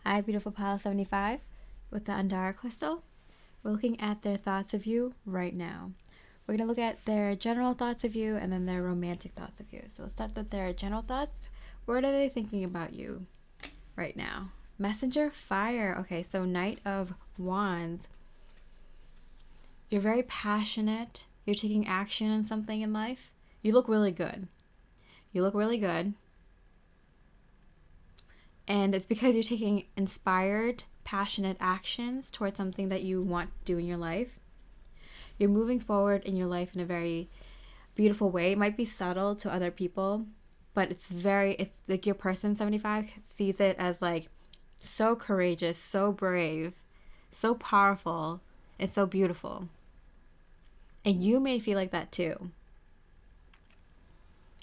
Hi, beautiful pile 75 with the Andara crystal. We're looking at their thoughts of you right now. We're going to look at their general thoughts of you and then their romantic thoughts of you. So we'll start with their general thoughts. What are they thinking about you right now? Messenger, fire. Okay, so Knight of Wands. You're very passionate. You're taking action on something in life. You look really good. You look really good. And it's because you're taking inspired, passionate actions towards something that you want to do in your life. You're moving forward in your life in a very beautiful way. It might be subtle to other people, but it's like your person 75 sees it as like so courageous, so brave, so powerful, and so beautiful. And you may feel like that too.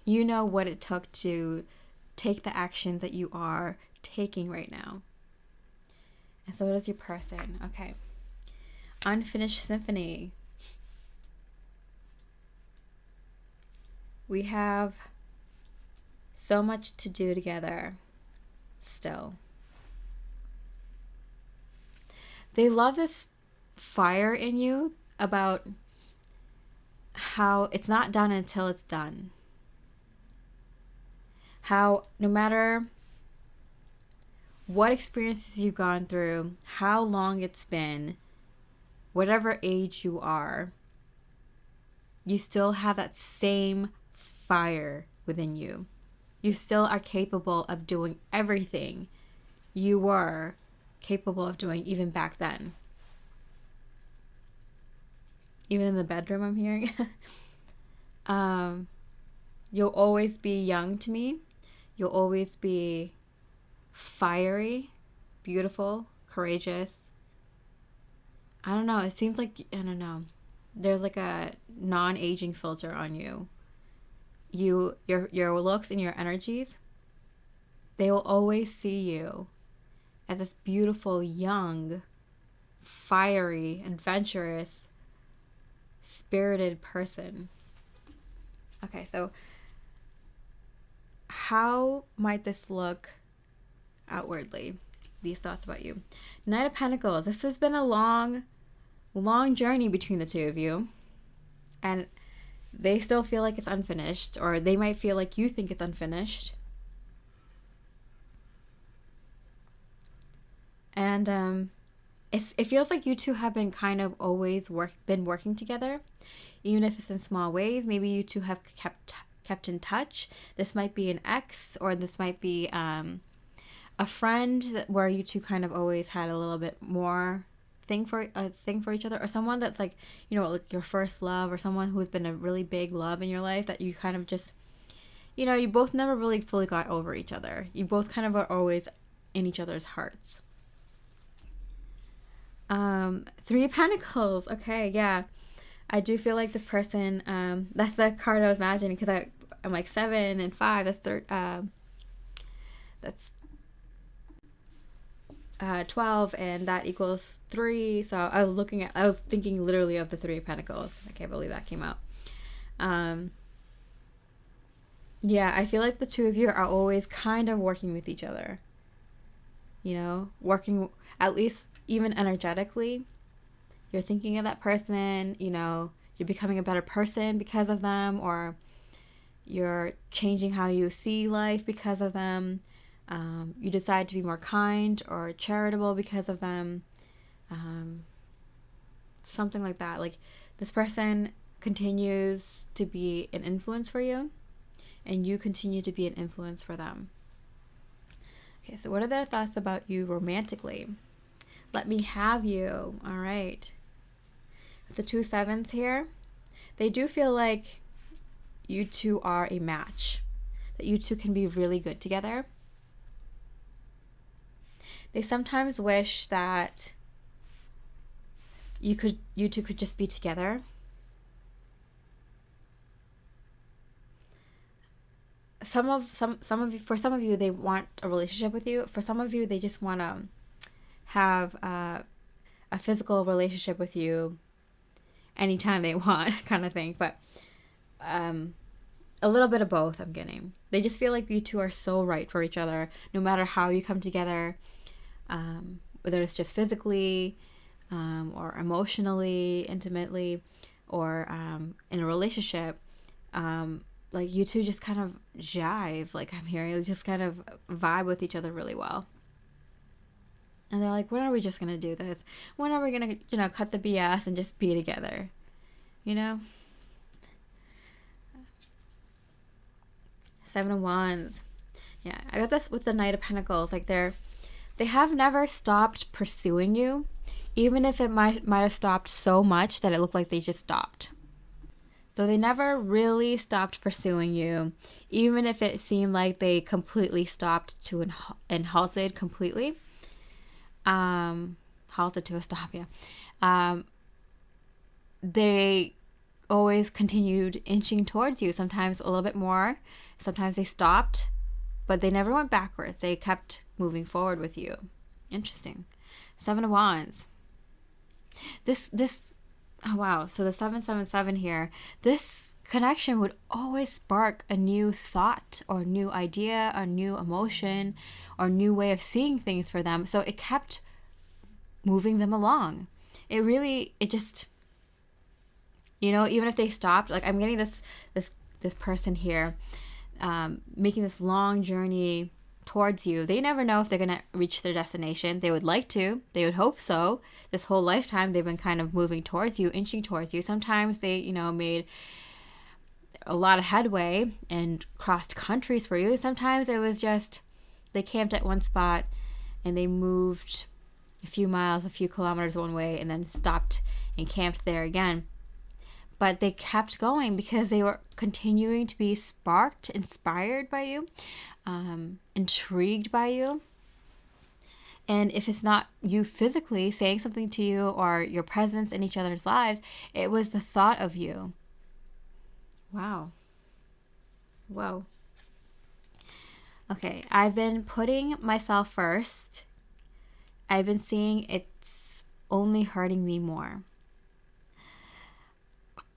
You know what it took to take the actions that you are taking right now. And so does your person. Okay. Unfinished symphony. We have so much to do together still. They love this fire in you about how it's not done until it's done. How no matter what experiences you've gone through, how long it's been, whatever age you are, you still have that same fire within you. You still are capable of doing everything you were capable of doing even back then. Even in the bedroom, I'm hearing. You'll always be young to me. You'll always be fiery, beautiful, courageous. I don't know. It seems like, I don't know. There's like a non-aging filter on you. Your looks and your energies, they will always see you as this beautiful, young, fiery, adventurous, spirited person. Okay, so how might this look outwardly? These thoughts about you. Knight of Pentacles. This has been a long journey between the two of you. And they still feel like it's unfinished, or they might feel like you think it's unfinished. And it feels like you two have been kind of always been working together, even if it's in small ways. Maybe you two have kept in touch. This might be an ex, or this might be a friend where you two kind of always had a little bit more thing for each other, or someone that's like, like your first love, or someone who's been a really big love in your life that you kind of just, you both never really fully got over each other. You both kind of are always in each other's hearts. Three of Pentacles. Okay, yeah. I do feel like this person, that's the card I was imagining, because I'm like 7 and 5. That's 12, and that equals 3. So I was thinking literally of the Three of Pentacles. I can't believe that came out. Yeah, I feel like the two of you are always kind of working with each other. Working, at least even energetically. You're thinking of that person, you're becoming a better person because of them, or you're changing how you see life because of them. You decide to be more kind or charitable because of them. Something like that. Like, this person continues to be an influence for you, and you continue to be an influence for them. Okay, so what are their thoughts about you romantically? Let me have you. All right. The 2 sevens here. they do feel like you two are a match, that you two can be really good together. They sometimes wish that you two could just be together. Some of you, for some of you, they want a relationship with you. For some of you, they just want to have a physical relationship with you anytime they want, kind of thing. But a little bit of both, I'm getting. They just feel like you two are so right for each other, no matter how you come together, whether it's just physically, or emotionally, intimately, or in a relationship. Like you two just kind of jive, like I'm hearing, just kind of vibe with each other really well. And they're like, when are we just going to do this? When are we going to, cut the BS and just be together? You know? 7 of Wands. Yeah, I got this with the Knight of Pentacles. Like they have never stopped pursuing you, even if it might have stopped so much that it looked like they just stopped. So they never really stopped pursuing you, even if it seemed like they completely stopped and halted completely. Halted to a stop, yeah. They always continued inching towards you, sometimes a little bit more. Sometimes they stopped, but they never went backwards. They kept moving forward with you. Interesting. 7 of Wands. This oh wow, so the 777 here, this connection would always spark a new thought or new idea or new emotion or new way of seeing things for them. So it kept moving them along. It just, even if they stopped, like I'm getting this person here, making this long journey towards you. They never know if they're going to reach their destination. They would like to. They would hope so. This whole lifetime, they've been kind of moving towards you, inching towards you. Sometimes they, made a lot of headway and crossed countries for you. Sometimes it was just they camped at one spot and they moved a few miles, a few kilometers one way and then stopped and camped there again. But they kept going because they were continuing to be sparked, inspired by you, intrigued by you. And if it's not you physically saying something to you or your presence in each other's lives, it was the thought of you. Wow. Whoa. Okay, I've been putting myself first. I've been seeing it's only hurting me more.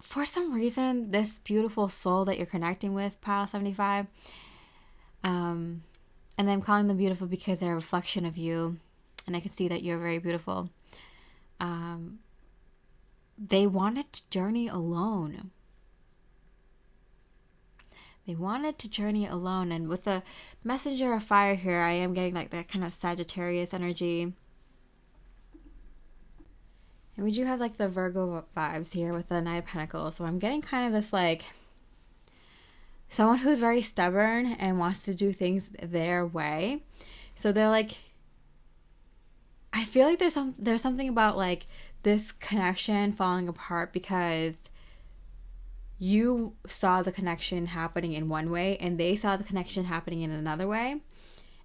For some reason, this beautiful soul that you're connecting with, Pile 75, and I'm calling them beautiful because they're a reflection of you, and I can see that you're very beautiful. They wanted to journey alone. They wanted to journey alone, and with the messenger of fire here, I am getting like that kind of Sagittarius energy. And we do have like the Virgo vibes here with the Knight of Pentacles. So I'm getting kind of this like someone who's very stubborn and wants to do things their way. So they're like, I feel like there's something about like this connection falling apart because you saw the connection happening in one way and they saw the connection happening in another way.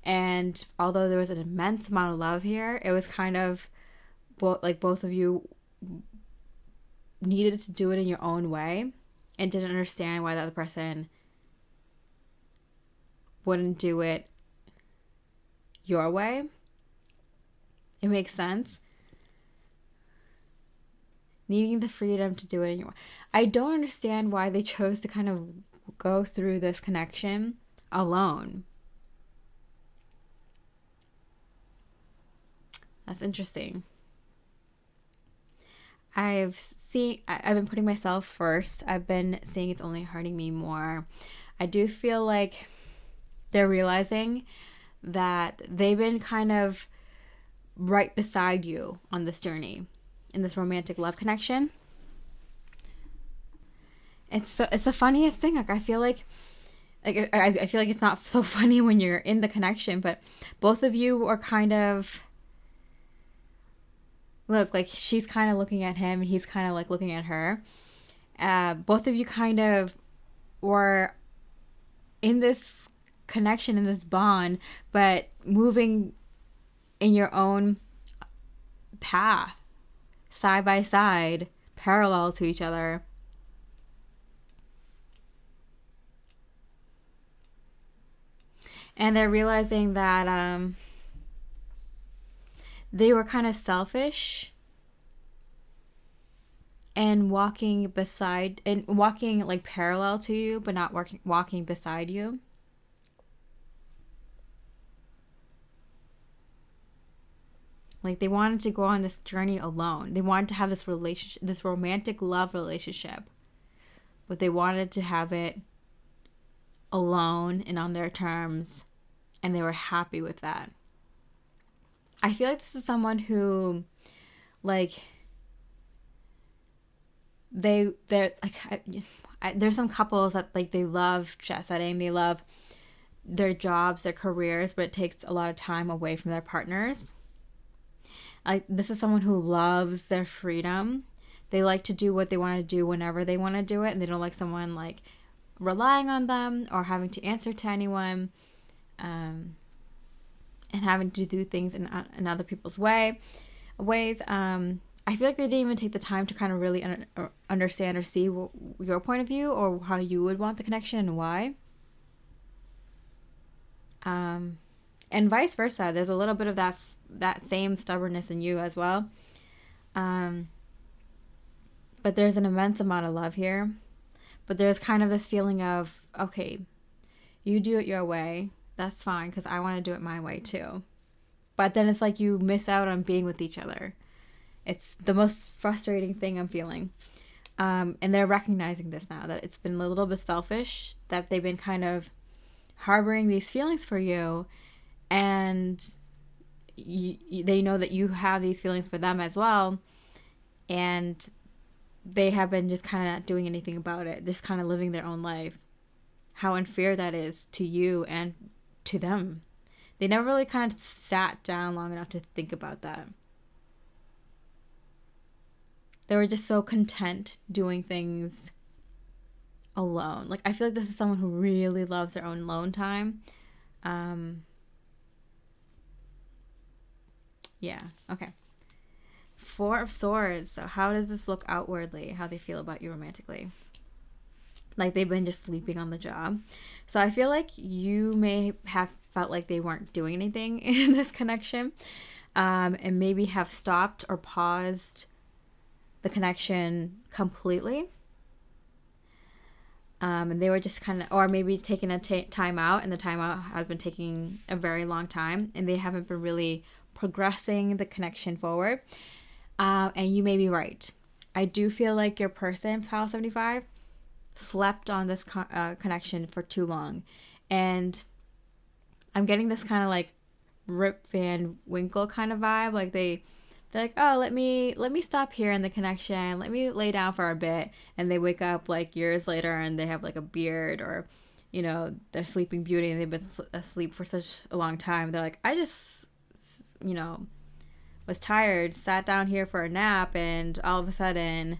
And although there was an immense amount of love here, it was kind of both of you needed to do it in your own way and didn't understand why the other person wouldn't do it your way. It makes sense. Needing the freedom to do it in your way. I don't understand why they chose to kind of go through this connection alone. That's interesting. I've been putting myself first. I've been seeing it's only hurting me more. I do feel like they're realizing that they've been kind of right beside you on this journey, in this romantic love connection. It's the funniest thing. Like I feel like it's not so funny when you're in the connection, but both of you are kind of like she's kind of looking at him and he's kind of like looking at her, Both of you kind of were in this connection, in this bond, but moving in your own path, side by side, parallel to each other. And they're realizing that they were kind of selfish and walking like parallel to you, but not walking beside you. Like, they wanted to go on this journey alone. They wanted to have this relationship, this romantic love relationship, but they wanted to have it alone and on their terms, and they were happy with that. I feel like this is someone who, like, they're like, there's some couples that, like, they love jet setting, they love their jobs, their careers, but it takes a lot of time away from their partners. Like, this is someone who loves their freedom. They like to do what they want to do whenever they want to do it, and they don't like someone, like, relying on them or having to answer to anyone, and having to do things in other people's ways. I feel like they didn't even take the time to kind of really understand or see your point of view or how you would want the connection and why. And vice versa. There's a little bit of that same stubbornness in you as well. But there's an immense amount of love here. But there's kind of this feeling of, okay, you do it your way. That's fine, because I want to do it my way too. But then it's like you miss out on being with each other. It's the most frustrating thing I'm feeling. And they're recognizing this now, that it's been a little bit selfish, that they've been kind of harboring these feelings for you, and they know that you have these feelings for them as well, and they have been just kind of not doing anything about it, just kind of living their own life. How unfair that is to you and to them. They never really kind of sat down long enough to think about that. They were just so content doing things alone. Like, I feel like this is someone who really loves their own alone time. Yeah, okay. Four of Swords. So how does this look outwardly? How they feel about you romantically? Like, they've been just sleeping on the job. So I feel like you may have felt like they weren't doing anything in this connection, and maybe have stopped or paused the connection completely. And they were just kind of, or maybe taking a time out, and the time out has been taking a very long time, and they haven't been really progressing the connection forward. And you may be right. I do feel like your person, Pile 75, slept on this connection for too long. And I'm getting this kind of like Rip Van Winkle kind of vibe. Like, they're like, oh, let me stop here in the connection. Let me lay down for a bit. And they wake up like years later and they have like a beard, or, you know, they're Sleeping Beauty and they've been asleep for such a long time. They're like, I just, you know, was tired, sat down here for a nap, and all of a sudden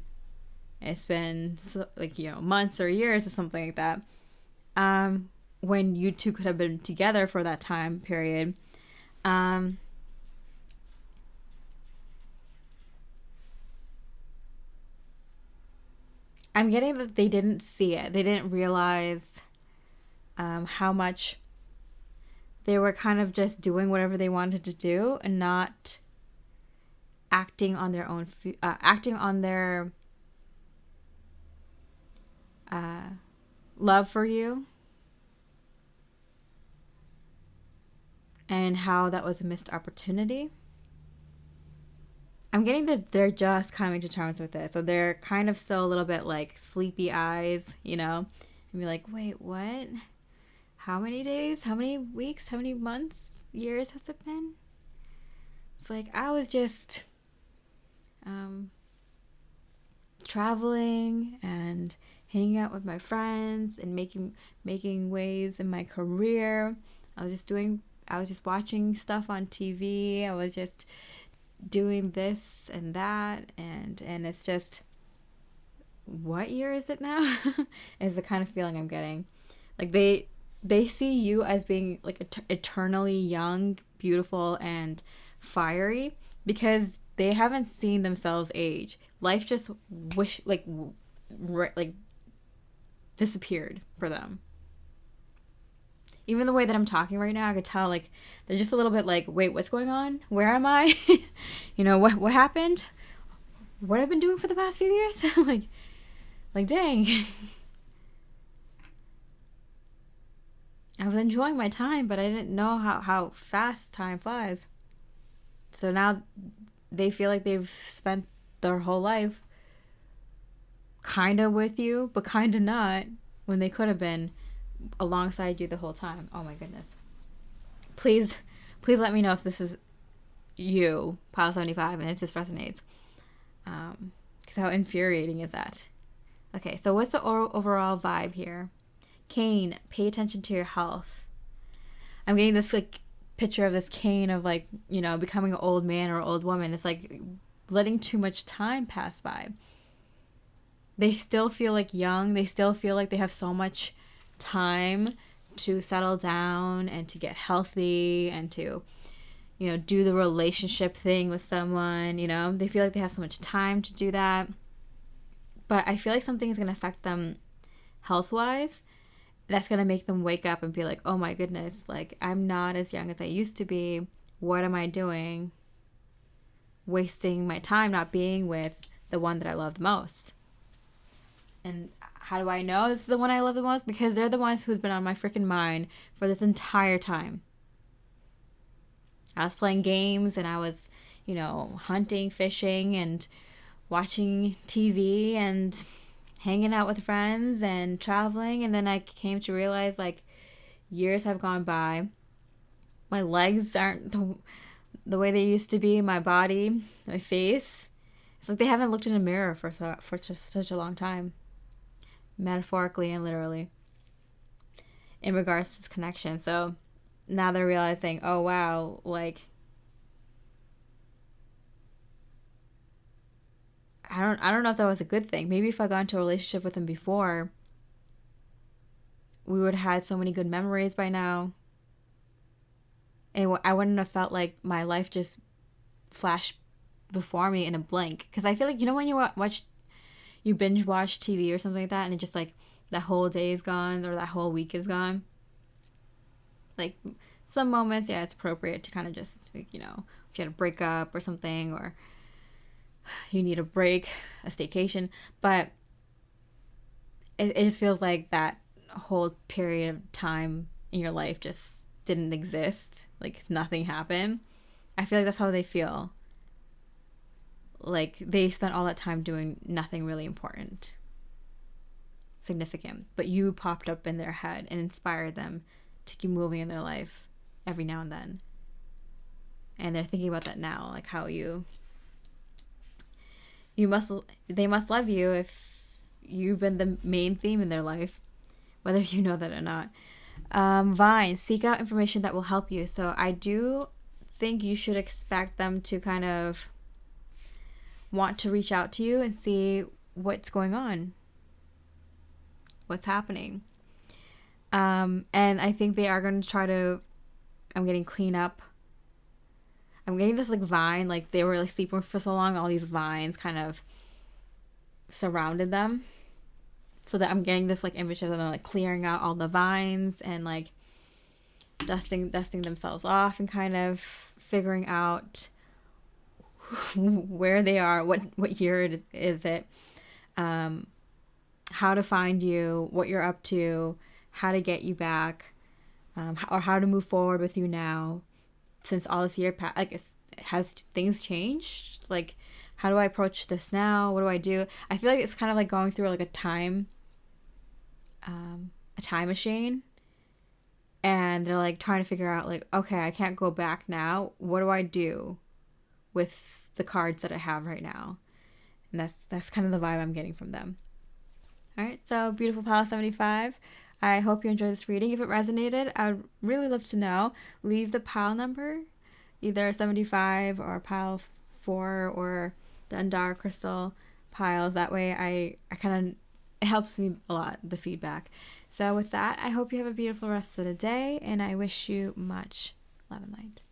it's been like, you know, months or years or something like that. When you two could have been together for that time period. I'm getting that they didn't see it. They didn't realize how much they were kind of just doing whatever they wanted to do and not acting on their own, acting on their love for you, and how that was a missed opportunity. I'm getting that they're just coming to terms with it. So they're kind of still a little bit like sleepy eyes, you know, and be like, wait, what? How many days? How many weeks? How many months? Years has it been? It's like, I was just traveling and hanging out with my friends and making waves in my career. I was just watching stuff on TV. I was just doing this and that, and it's just, what year is it now? Is the kind of feeling I'm getting. Like they see you as being like eternally young, beautiful, and fiery because they haven't seen themselves age. Life just like disappeared for them. Even the way that I'm talking right now, I could tell like they're just a little bit like, wait, what's going on? Where am I? What happened? What I've been doing for the past few years? like dang. I was enjoying my time, but I didn't know how fast time flies. So now they feel like they've spent their whole life kind of with you, but kind of not, when they could have been alongside you the whole time. Oh my goodness. Please let me know if this is you, Pile 75, and if this resonates. Because how infuriating is that? Okay, so what's the overall vibe here? Cain, pay attention to your health. I'm getting this like picture of this Cain of like, becoming an old man or old woman. It's like letting too much time pass by. They still feel like young. They still feel like they have so much time to settle down and to get healthy and to, do the relationship thing with someone. They feel like they have so much time to do that. But I feel like something is going to affect them health-wise. That's going to make them wake up and be like, oh my goodness, like I'm not as young as I used to be. What am I doing? Wasting my time not being with the one that I love the most. And how do I know this is the one I love the most? Because they're the ones who's been on my freaking mind for this entire time. I was playing games and I was, hunting, fishing, and watching TV and hanging out with friends and traveling, and then I came to realize like years have gone by. My legs aren't the way they used to be. My body, my face, it's like they haven't looked in a mirror for just such a long time, metaphorically and literally, in regards to this connection. So now they're realizing, oh wow, like I don't know if that was a good thing. Maybe if I got into a relationship with him before, we would have had so many good memories by now. And I wouldn't have felt like my life just flashed before me in a blink. Because I feel like, when you binge watch TV or something like that, and it just like that whole day is gone or that whole week is gone. Like some moments, yeah, it's appropriate to kind of just, like, if you had a breakup or something, or you need a break, a staycation, but it just feels like that whole period of time in your life just didn't exist, like nothing happened. I feel like that's how they feel, like they spent all that time doing nothing really important, significant, but you popped up in their head and inspired them to keep moving in their life every now and then. And they're thinking about that now, like how they must love you if you've been the main theme in their life, whether you know that or not. Vine, seek out information that will help you. So I do think you should expect them to kind of want to reach out to you and see what's going on, what's happening. And I think they are going to try to, I'm getting clean up. I'm getting this like vine, like they were like sleeping for so long, all these vines kind of surrounded them. So that I'm getting this like image of them like clearing out all the vines and like dusting themselves off and kind of figuring out where they are, what year is it, how to find you, what you're up to, how to get you back, or how to move forward with you now. Since all this year passed, like, has things changed? Like, how do I approach this now? What do I do? I feel like it's kind of like going through like a time machine, and they're like trying to figure out like, okay, I can't go back now. What do I do with the cards that I have right now? And that's kind of the vibe I'm getting from them. All right, so beautiful Pile 75. I hope you enjoyed this reading. If it resonated, I'd really love to know. Leave the pile number, either 75 or pile 4 or the Andara crystal. piles. That way I kind of, it helps me a lot, the feedback. So with that, I hope you have a beautiful rest of the day, and I wish you much love and light.